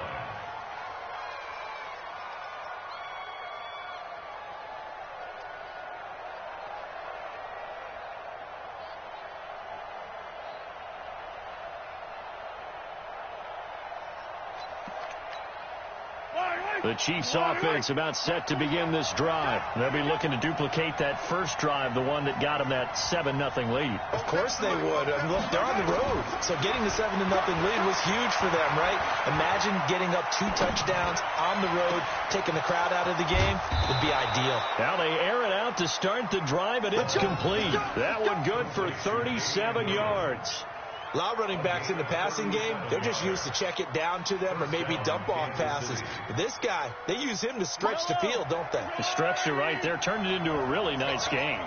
The Chiefs offense about set to begin this drive. They'll be looking to duplicate that first drive, the one that got them that 7-0 lead. Of course they would. I mean, look, they're on the road. So getting the 7-0 lead was huge for them, right? Imagine getting up 2 touchdowns on the road, taking the crowd out of the game. Would be ideal. Now they air it out to start the drive, and it's complete. That one good for 37 yards. A lot of running backs in the passing game, they're just used to check it down to them or maybe dump off passes. But this guy, they use him to stretch the field, don't they? Stretched it right there, turned it into a really nice game.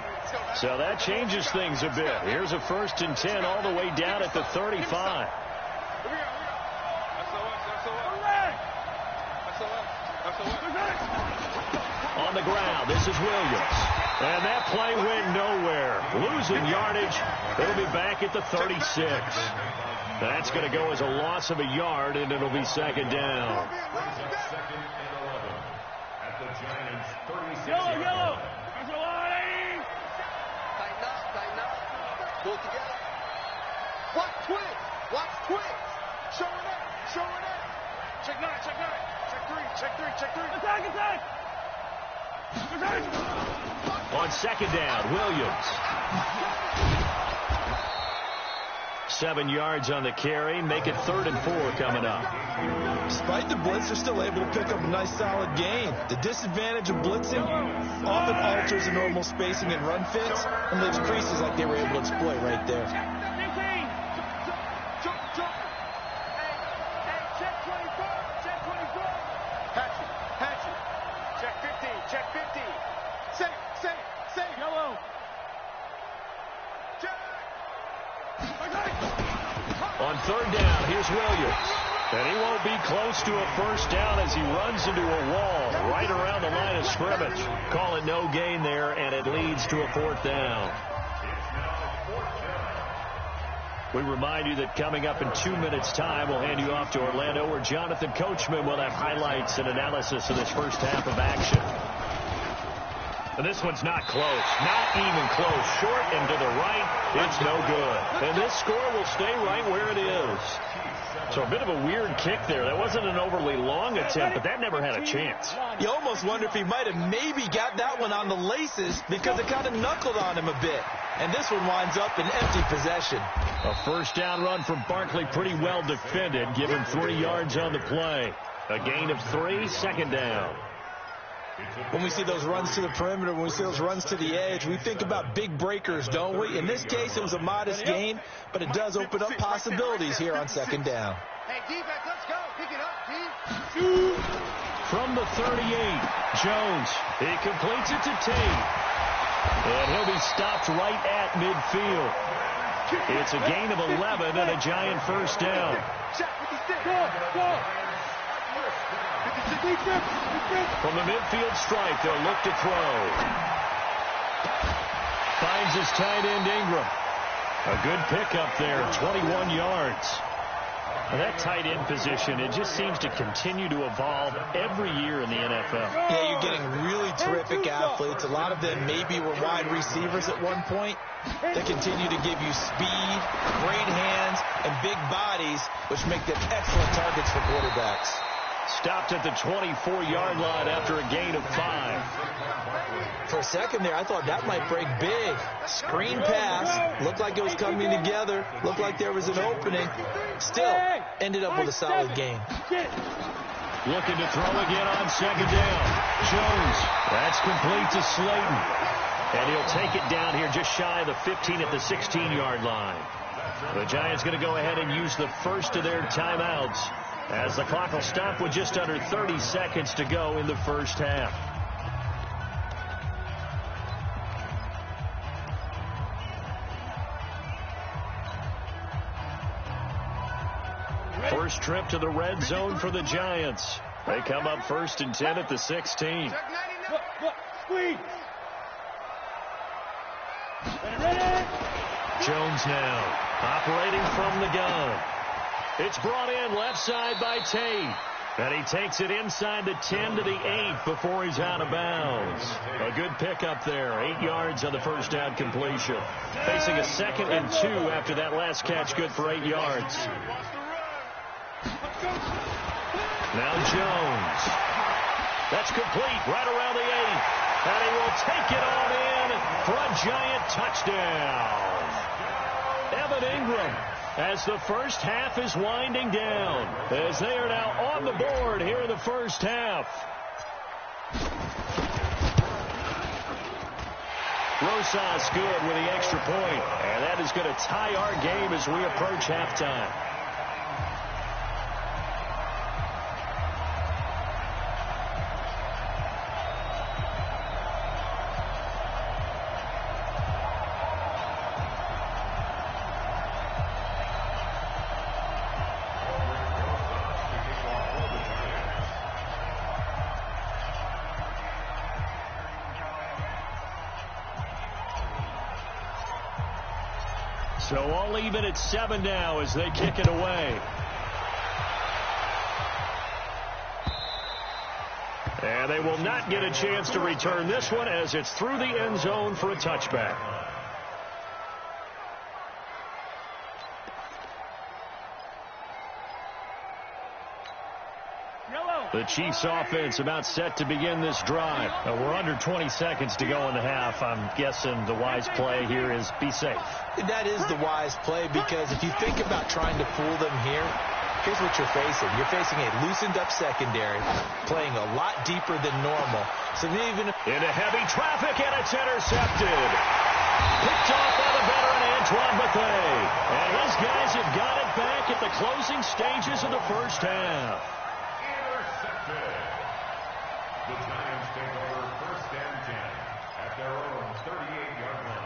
So that changes things a bit. Here's a 1st and 10 all the way down at the 35. On the ground, this is Williams. And that play went nowhere. Losing yardage. It'll be back at the 36. That's going to go as a loss of a yard, and it'll be 2nd down. Second and 11 at the Giants' 36. Yellow. Tighten up. Pull together. Watch twist. Show it up. Check 9. Check 3. Attack. On 2nd down, Williams. 7 yards on the carry. Make it 3rd and 4 coming up. Despite the blitz, they're still able to pick up a nice, solid gain. The disadvantage of blitzing often alters the normal spacing and run fits and leaves creases like they were able to exploit right there. On 3rd down, here's Williams. And he won't be close to a 1st down as he runs into a wall right around the line of scrimmage. Call it no gain there, and it leads to a 4th down. We remind you that coming up in 2 minutes' time, we'll hand you off to Orlando, where Jonathan Coachman will have highlights and analysis of this first half of action. And this one's not close. Not even close. Short and to the right. It's no good. And this score will stay right where it is. So a bit of a weird kick there. That wasn't an overly long attempt, but that never had a chance. You almost wonder if he might have maybe got that one on the laces because it kind of knuckled on him a bit. And this one winds up in empty possession. A 1st down run from Barkley, pretty well defended. Give him 3 yards on the play. A gain of 3, 2nd down. When we see those runs to the perimeter, when we see those runs to the edge, we think about big breakers, don't we? In this case, it was a modest gain, but it does open up possibilities here on 2nd down. Hey, defense, let's go. Pick it up, D. From the 38, Jones. He completes it to Tate. And he'll be stopped right at midfield. It's a gain of 11 and a Giant 1st down. From the midfield stripe, they'll look to throw. Finds his tight end Ingram. A good pickup there, 21 yards. Well, that tight end position, it just seems to continue to evolve every year in the NFL. Yeah, you're getting really terrific athletes. A lot of them maybe were wide receivers at one point. They continue to give you speed, great hands, and big bodies, which make them excellent targets for quarterbacks. Stopped at the 24-yard line after a gain of 5. For a second there, I thought that might break big. Screen pass. Looked like it was coming together. Looked like there was an opening. Still, ended up with a solid gain. Looking to throw again on second down. Jones. That's complete to Slayton. And he'll take it down here just shy of the 15 at the 16-yard line. The Giants going to go ahead and use the first of their timeouts, as the clock will stop with just under 30 seconds to go in the first half. First trip to the red zone for the Giants. They come up 1st and 10 at the 16. Squeeze. Jones now operating from the gun. It's brought in left side by Tate. And he takes it inside the 10 to the 8 before he's out of bounds. A good pickup there. 8 yards on the first down completion. Facing a 2nd and 2 after that last catch, good for 8 yards. Now Jones. That's complete right around the 8. And he will take it on in for a Giant touchdown. Evan Ingram, as the first half is winding down, as they are now on the board here in the first half. Rosas good with the extra point, and that is going to tie our game as we approach halftime. So all even at 7 now as they kick it away. And they will not get a chance to return this one as it's through the end zone for a touchback. The Chiefs offense about set to begin this drive. We're under 20 seconds to go in the half. I'm guessing the wise play here is be safe. That is the wise play, because if you think about trying to fool them here, here's what you're facing. You're facing a loosened up secondary, playing a lot deeper than normal. So even into heavy traffic, and it's intercepted. Picked off by the veteran Antoine Bethea. And his guys have got it back at the closing stages of the first half. The Giants take over 1st and 10 at their own 38-yard line.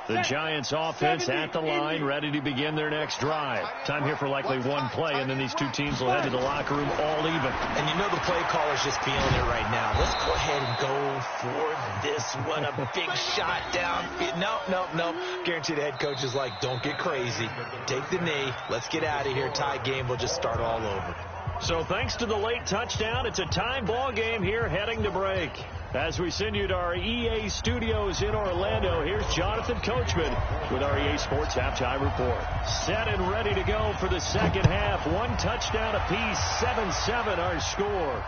The Giants offense at the line, ready to begin their next drive. Time here for likely one play, and then these two teams will head to the locker room all even. And you know the play caller's just feeling it right now. Let's go ahead and go for this one. A big shot down. No. Guarantee the head coach is like, don't get crazy. Take the knee. Let's get out of here. Tie game. We'll just start all over. So thanks to the late touchdown, it's a tie ball game here heading to break. As we send you to our EA studios in Orlando, here's Jonathan Coachman with our EA Sports Halftime Report. Set and ready to go for the second half. One touchdown apiece, 7-7 our score.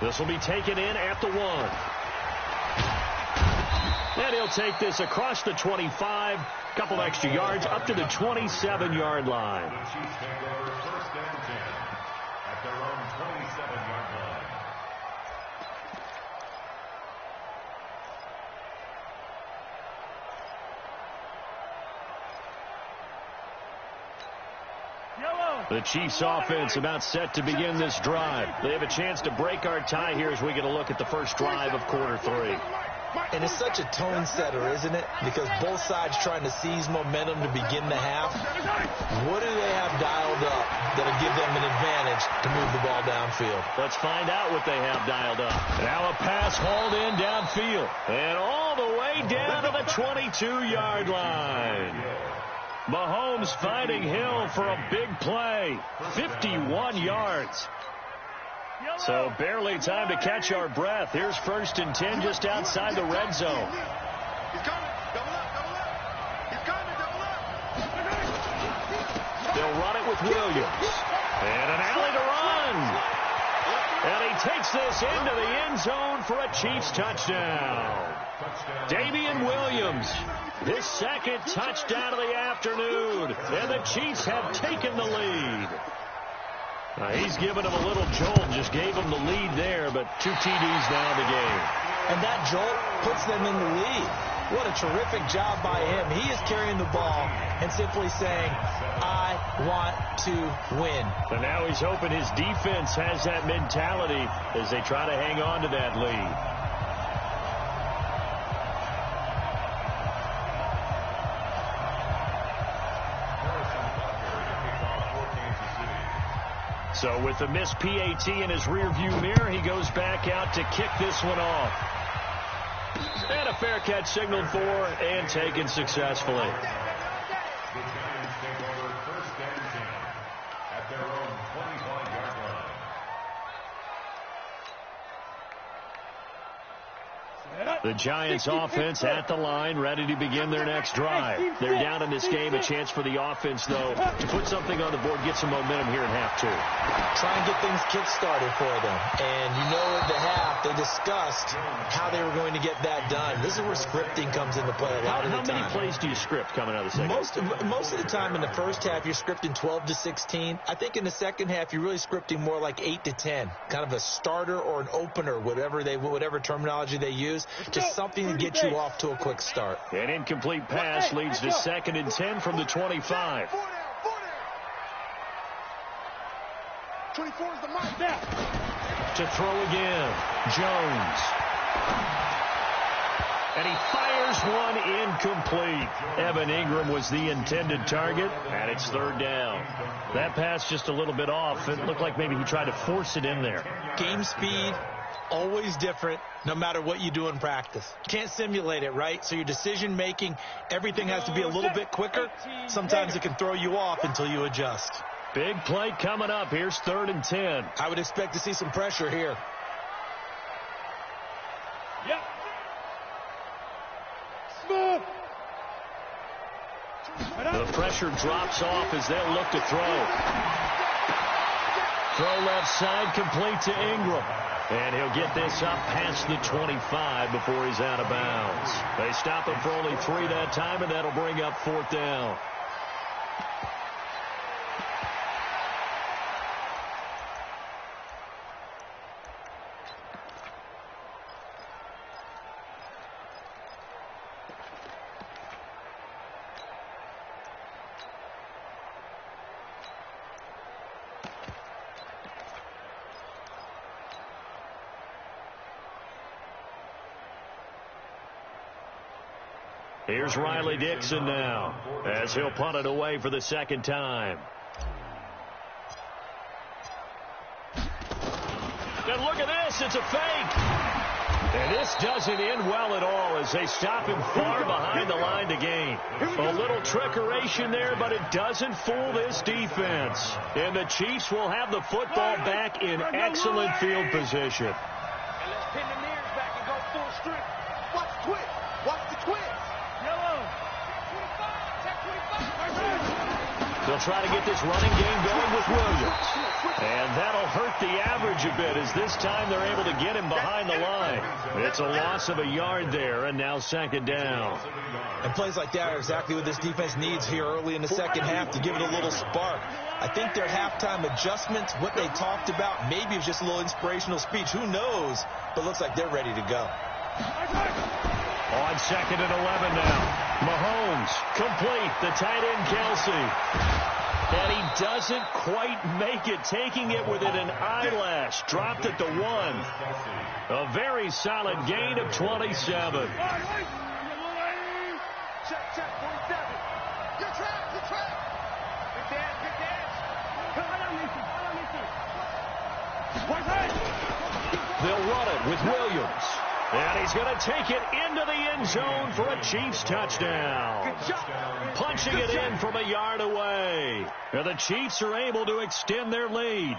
This will be taken in at the 1. And he'll take this across the 25, couple extra yards up to the 27-yard line. The Chiefs take over 1st and 10 at their own 27-yard line. The Chiefs offense about set to begin this drive. They have a chance to break our tie here as we get a look at the first drive of quarter 3. And it's such a tone setter, isn't it? Because both sides trying to seize momentum to begin the half. What do they have dialed up that'll give them an advantage to move the ball downfield? Let's find out what they have dialed up. Now a pass hauled in downfield. And all the way down to the 22-yard line. Mahomes finding Hill for a big play. 51 yards. So barely time to catch our breath. Here's 1st and 10 just outside the red zone. He's coming. Double up, double up. He's coming, double up. They'll run it with Williams. And an alley to run. And he takes this into the end zone for a Chiefs touchdown. Damian Williams, his 2nd touchdown of the afternoon. And the Chiefs have taken the lead. He's given him a little jolt, just gave him the lead there, but 2 TDs now in the game. And that jolt puts them in the lead. What a terrific job by him. He is carrying the ball and simply saying, I want to win. And now he's hoping his defense has that mentality as they try to hang on to that lead. So with the missed PAT in his rearview mirror, he goes back out to kick this one off. And a fair catch signaled for and taken successfully. The Giants take over 1st and 10 at their own 25-yard line. The Giants offense at the line, ready to begin their next drive. They're down in this game. A chance for the offense, though, to put something on the board, get some momentum here in half 2. Try and get things kick-started for them. And you know at the half, they discussed how they were going to get that done. This is where scripting comes into play a lot of the time. How many plays do you script coming out of the second? Most of the time in the first half, you're scripting 12 to 16. I think in the second half, you're really scripting more like 8 to 10. Kind of a starter or an opener, whatever terminology they use. Just something to get you off to a quick start. An incomplete pass leads to 2nd and 10 from the 25. 24 is the mark now. To throw again, Jones. And he fires one incomplete. Evan Ingram was the intended target, and it's 3rd down. That pass just a little bit off. It looked like maybe he tried to force it in there. Game speed, always different, no matter what you do in practice. Can't simulate it, right? So your decision-making, everything has to be a little bit quicker. Sometimes it can throw you off until you adjust. Big play coming up. Here's 3rd and 10. I would expect to see some pressure here. Yep. Smooth. The pressure drops off as they'll look to throw. Throw left side, complete to Ingram. And he'll get this up past the 25 before he's out of bounds. They stop him for only 3 that time, and that'll bring up 4th down. Here's Riley Dixon now as he'll punt it away for the 2nd time. And look at this. It's a fake. And this doesn't end well at all as they stop him far behind the line to gain. A little trickeration there, but it doesn't fool this defense. And the Chiefs will have the football back in excellent field position. And let's pin the mirrors back and go full strength. Watch the twist. Watch the twist. Yellow. 25. Check 25. They'll try to get this running game going with Williams. And that'll hurt the average a bit as this time they're able to get him behind the line. It's a loss of a yard there, and now 2nd down. And plays like that are exactly what this defense needs here early in the second half to give it a little spark. I think their halftime adjustments, what they talked about, maybe it was just a little inspirational speech. Who knows? But looks like they're ready to go. On 2nd and 11 now. Mahomes, complete. The tight end, Kelsey. And he doesn't quite make it, taking it within an eyelash. Dropped it to 1. A very solid gain of 27. Check, 47. Good track, good track. Good dance, good dance. They'll run it with Williams. And he's going to take it into the end zone for a Chiefs touchdown. Punching it in from a yard away. And the Chiefs are able to extend their lead.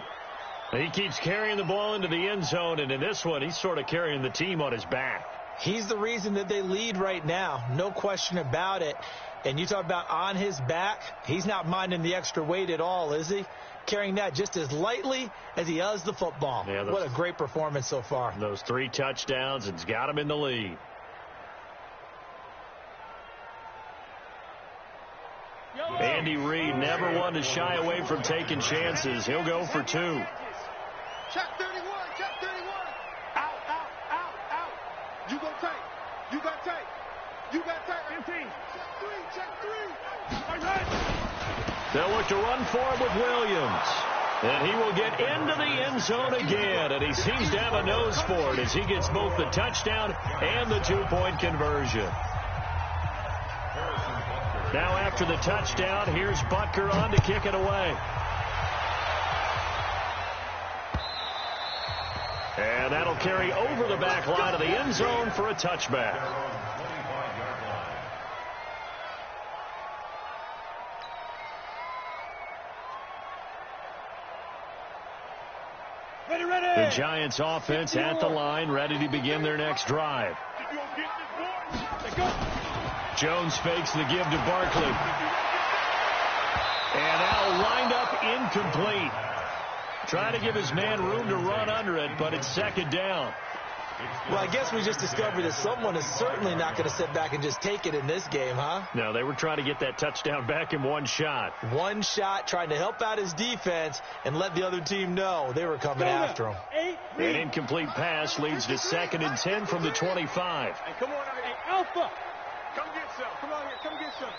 He keeps carrying the ball into the end zone, and in this one, he's sort of carrying the team on his back. He's the reason that they lead right now. No question about it. And you talk about on his back, he's not minding the extra weight at all, is he? Carrying that just as lightly as he does the football. Yeah, what a great performance so far. Those 3 touchdowns, it's got him in the lead. Andy Reid never one to shy away from taking chances. He'll go for 2. Check 31, check 31. Out, out, out, out. You go tight. You got tight. You got tight. 15. Check 3. They'll look to run for him with Williams. And he will get into the end zone again. And he seems to have a nose for it as he gets both the touchdown and the 2-point conversion. Now after the touchdown, here's Butker on to kick it away. And that'll carry over the back line of the end zone for a touchback. The Giants offense at the line, ready to begin their next drive. Jones fakes the give to Barkley. And now lined up incomplete. Trying to give his man room to run under it, but it's second down. Well, I guess we just discovered that someone is certainly not going to sit back and just take it in this game, huh? No, they were trying to get that touchdown back in one shot. One shot, trying to help out his defense and let the other team know they were coming after him. An incomplete pass leads to 2nd and 10 from the 25. Hey, come on out here. Hey, Alpha. Come get some. Come on here. Come get some.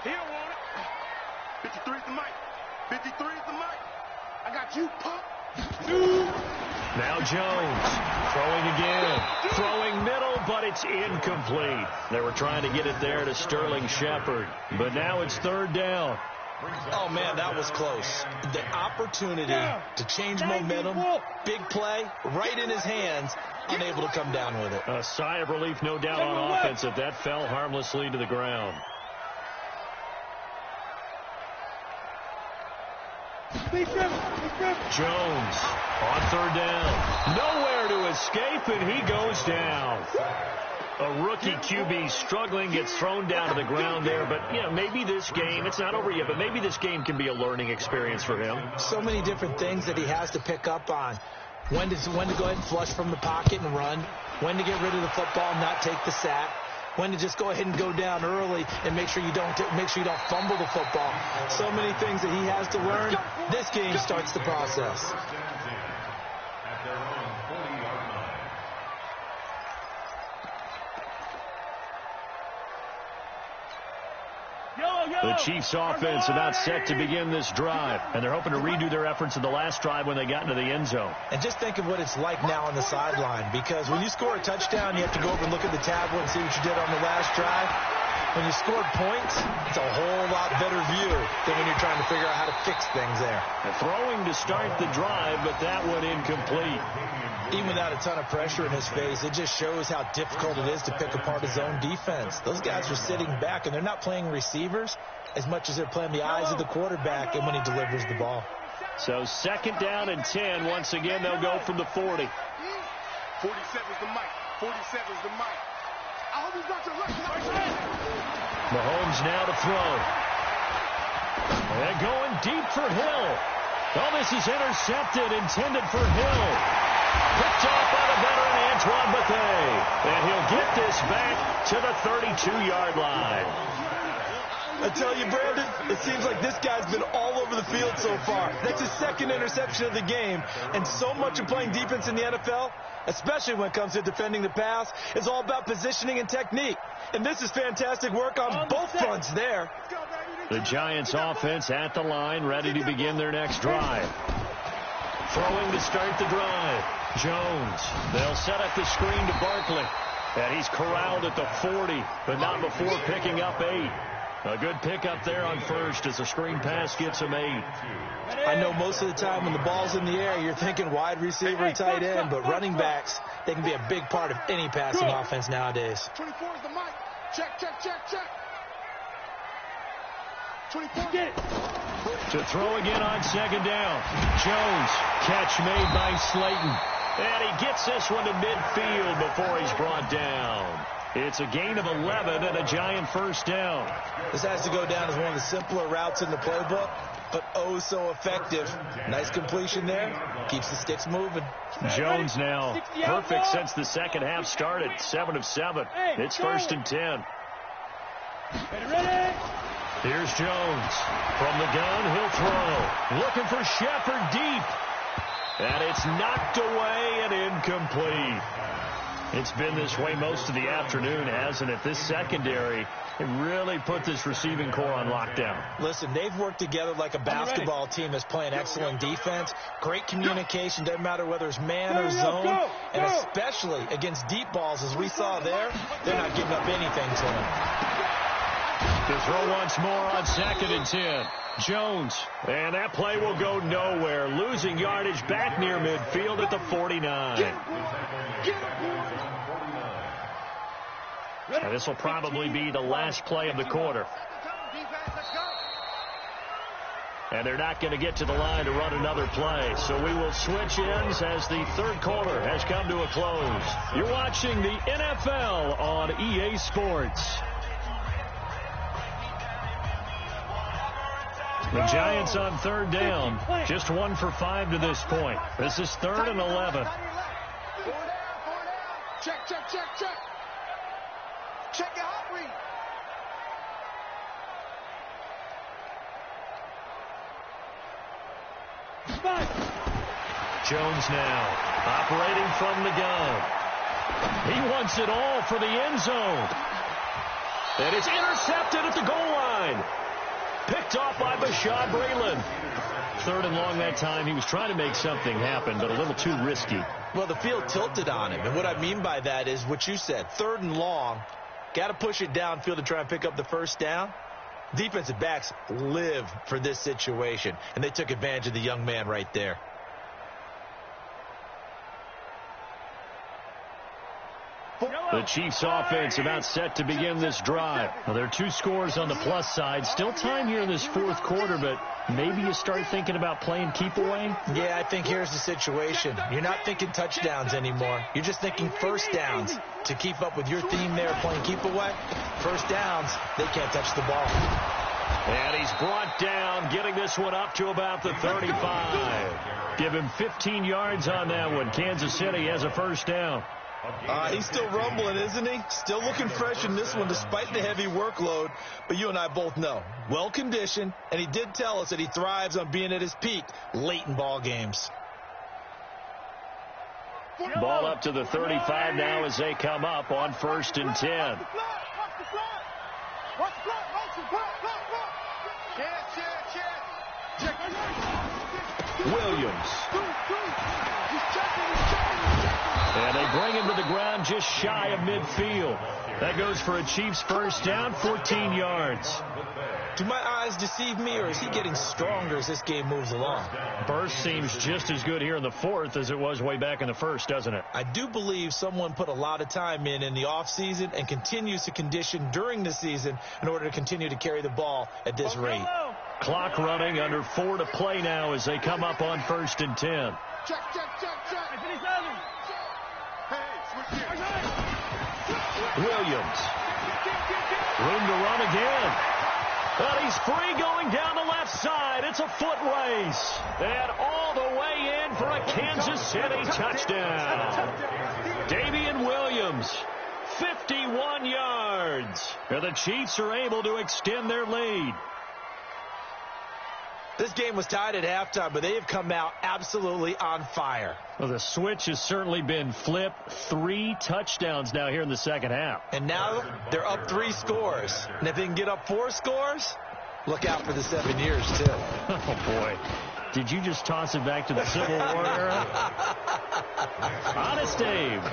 He don't want it. 53 is the mic. 53 is the mic. I got you, pup. Now Jones throwing again. Throwing middle, but it's incomplete. They were trying to get it there to Sterling Shepard. But now it's 3rd down. Oh, man, that was close. The opportunity to change momentum, big play, right in his hands, unable to come down with it. A sigh of relief, no doubt, on offense that that fell harmlessly to the ground. Jones on 3rd down. Nowhere to escape, and he goes down. A rookie QB struggling, gets thrown down to the ground there. But, you know, maybe this game, it's not over yet, but maybe this game can be a learning experience for him. So many different things that he has to pick up on. When to go ahead and flush from the pocket and run. When to get rid of the football and not take the sack. When to just go ahead and go down early and make sure you don't fumble the football. So many things that he has to learn. This game starts the process. The Chiefs offense about set to begin this drive, and they're hoping to redo their efforts in the last drive when they got into the end zone. And just think of what it's like now on the sideline, because when you score a touchdown, you have to go over and look at the tablet and see what you did on the last drive. When you scored points, it's a whole lot better view than when you're trying to figure out how to fix things there. And throwing to start the drive, but that one incomplete. Even without a ton of pressure in his face, it just shows how difficult it is to pick apart his own defense. Those guys are sitting back, and they're not playing receivers as much as they're playing the eyes of the quarterback and when he delivers the ball. So 2nd down and 10. Once again, they'll go from the 40. 47's the mic. 47's the mic. I hope he's not your right. Mahomes now to throw. And going deep for Hill. Oh, this is intercepted, intended for Hill. Picked off by the veteran Antoine Bethea. And he'll get this back to the 32-yard line. I tell you, Brandon, it seems like this guy's been all over the field so far. That's his second interception of the game. And so much of playing defense in the NFL, especially when it comes to defending the pass, is all about positioning and technique. And this is fantastic work on both fronts there. The Giants offense at the line, ready to begin their next drive. Throwing to start the drive. Jones. They'll set up the screen to Barkley. And he's corralled at the 40, but not before picking up 8. A good pickup there on first as the screen pass gets him 8. I know most of the time when the ball's in the air, you're thinking wide receiver, tight end, but running backs, they can be a big part of any passing offense nowadays. 24 is the mic. Check, check, check, check. 24. Get it. To throw again on second down. Jones. Catch made by Slayton. And he gets this one to midfield before he's brought down. It's a gain of 11 and a Giant first down. This has to go down as one of the simpler routes in the playbook, but oh so effective. Nice completion there. Keeps the sticks moving. Jones now perfect since the second half started. 7 of 7. It's first and 10. Ready? Here's Jones. From the gun, he'll throw. Looking for Shepard deep. And it's knocked away and incomplete. It's been this way most of the afternoon, hasn't it? This secondary, it really put this receiving core on lockdown. Listen, they've worked together like a basketball team that's playing excellent defense. Great communication, doesn't matter whether it's man or zone. And especially against deep balls, as we saw there, they're not giving up anything to them. To throw once more on second and 10. Jones. And that play will go nowhere. Losing yardage back near midfield at the 49. And this will probably be the last play of the quarter. And they're not going to get to the line to run another play. So we will switch ends as the third quarter has come to a close. You're watching the NFL on EA Sports. The Giants on third down, just 1 for 5 to this point. This is 3rd and 11. Check, check, check, check. Check your hot read. Jones now operating from the gun. He wants it all for the end zone. And it's intercepted at the goal line. Picked off by Bashaud Breeland. 3rd and long that time. He was trying to make something happen, but a little too risky. Well, the field tilted on him. And what I mean by that is what you said. 3rd and long. Got to push it downfield to try and pick up the first down. Defensive backs live for this situation. And they took advantage of the young man right there. The Chiefs offense about set to begin this drive. Well, there are 2 scores on the plus side. Still time here in this 4th quarter, but maybe you start thinking about playing keep away? Yeah, I think here's the situation. You're not thinking touchdowns anymore. You're just thinking first downs. To keep up with your theme there, playing keep away, first downs, they can't touch the ball. And he's brought down, getting this one up to about the 35. Give him 15 yards on that one. Kansas City has a first down. He's still rumbling, isn't he? Still looking fresh in this one despite the heavy workload. But you and I both know, well-conditioned, and he did tell us that he thrives on being at his peak late in ball games. Ball up to the 35 now as they come up on 1st and 10. Williams. And they bring him to the ground just shy of midfield. That goes for a Chiefs first down, 14 yards. Do my eyes deceive me, or is he getting stronger as this game moves along? Burst seems just as good here in the 4th as it was way back in the 1st, doesn't it? I do believe someone put a lot of time in the offseason and continues to condition during the season in order to continue to carry the ball at this rate. Clock running, under 4 to play now as they come up on 1st and 10. Check, check, check, check. Williams. Room to run again. But he's free going down the left side. It's a foot race. And all the way in for a Kansas City touchdown. Damian Williams, 51 yards. And the Chiefs are able to extend their lead. This game was tied at halftime, but they have come out absolutely on fire. Well, the switch has certainly been flipped. 3 touchdowns now here in the second half. And now they're up 3 scores. And if they can get up 4 scores, look out for the 7 years, too. Oh, boy. Did you just toss it back to the Civil War era? Honest Abe.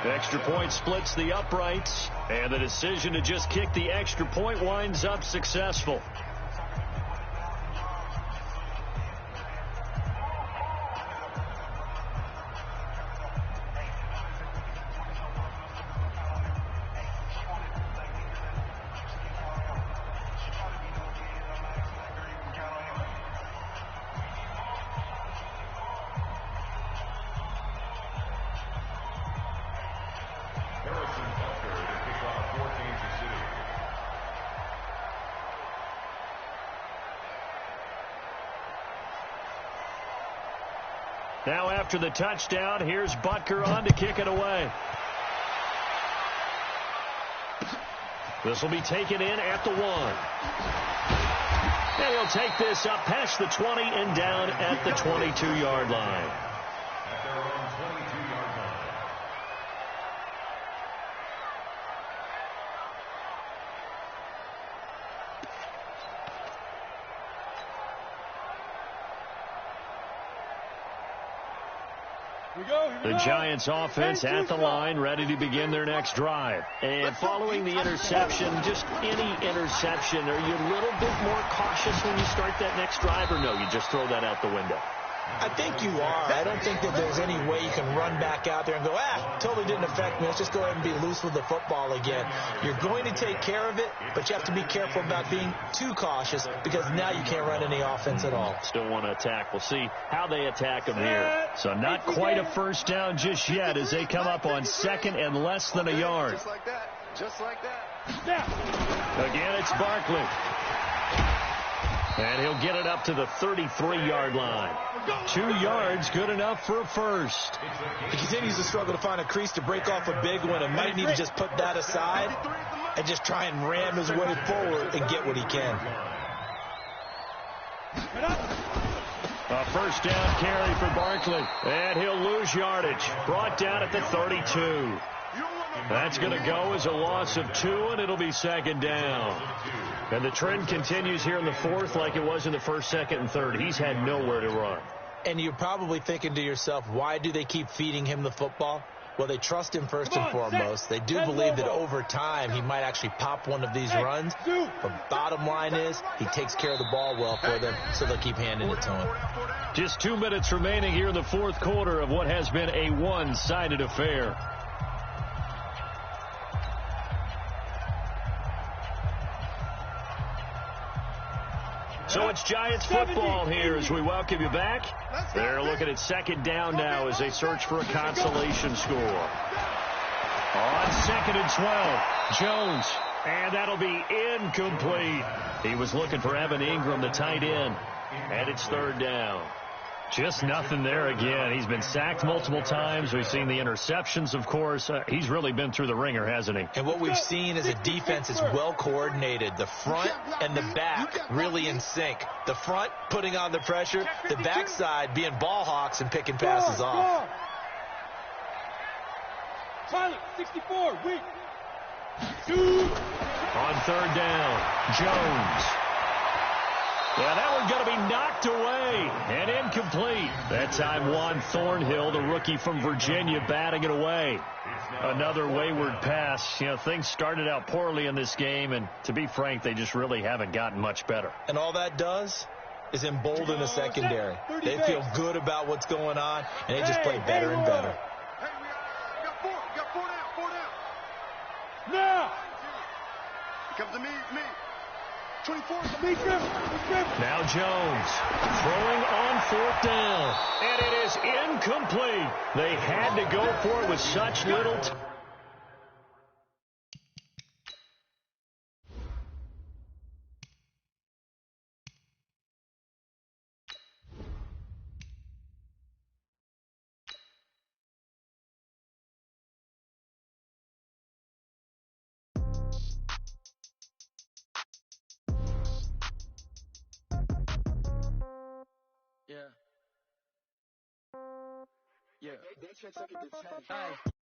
The extra point splits the uprights, and the decision to just kick the extra point winds up successful. Now after the touchdown, here's Butker on to kick it away. This will be taken in at the 1. And he'll take this up past the 20 and down at the 22-yard line. At their own 22-yard line. The Giants offense at the line, ready to begin their next drive. And following the interception, just any interception, are you a little bit more cautious when you start that next drive, or no, you just throw that out the window? I think you are. I don't think that there's any way you can run back out there and go, totally didn't affect me. Let's just go ahead and be loose with the football again. You're going to take care of it, but you have to be careful about being too cautious because now you can't run any offense at all. Still want to attack. We'll see how they attack them here. So not quite a first down just yet as they come up on second and less than a yard. Just like that. Just like that. Again, it's Barkley. And he'll get it up to the 33-yard line. 2 yards, good enough for a first. He continues to struggle to find a crease to break off a big one and might need to just put that aside and just try and ram his way forward and get what he can. A first down carry for Barkley. And he'll lose yardage. Brought down at the 32. That's going to go as a loss of 2, and it'll be second down. And the trend continues here in the fourth like it was in the first, second, and third. He's had nowhere to run. And you're probably thinking to yourself, why do they keep feeding him the football? Well, they trust him first and foremost. They do believe that over time he might actually pop one of these runs. But bottom line is he takes care of the ball well for them, so they'll keep handing it to him. Just 2 minutes remaining here in the fourth quarter of what has been a one-sided affair. So it's Giants football here as we welcome you back. They're looking at second down now as they search for a consolation score. On second and 12, Jones. And that'll be incomplete. He was looking for Evan Ingram, the tight end. And it's third down. Just nothing there again. He's been sacked multiple times. We've seen the interceptions, of course. He's really been through the ringer, hasn't he? And what we've seen is a defense that's well coordinated. The front and the back really in sync. The front putting on the pressure. The backside being ball hawks and picking passes off. Pilot, 64, weak. On third down, Jones. Yeah, that one's going to be knocked away and incomplete. That time Juan Thornhill, the rookie from Virginia, batting it away. Another wayward pass. You know, things started out poorly in this game, and to be frank, they just really haven't gotten much better. And all that does is embolden the secondary. They feel good about what's going on, and they just play better and better. Hey, we got four down. Now! Come to me. 24, Now Jones throwing on fourth down, and it is incomplete. They had to go for it with such little time. They check second to 10.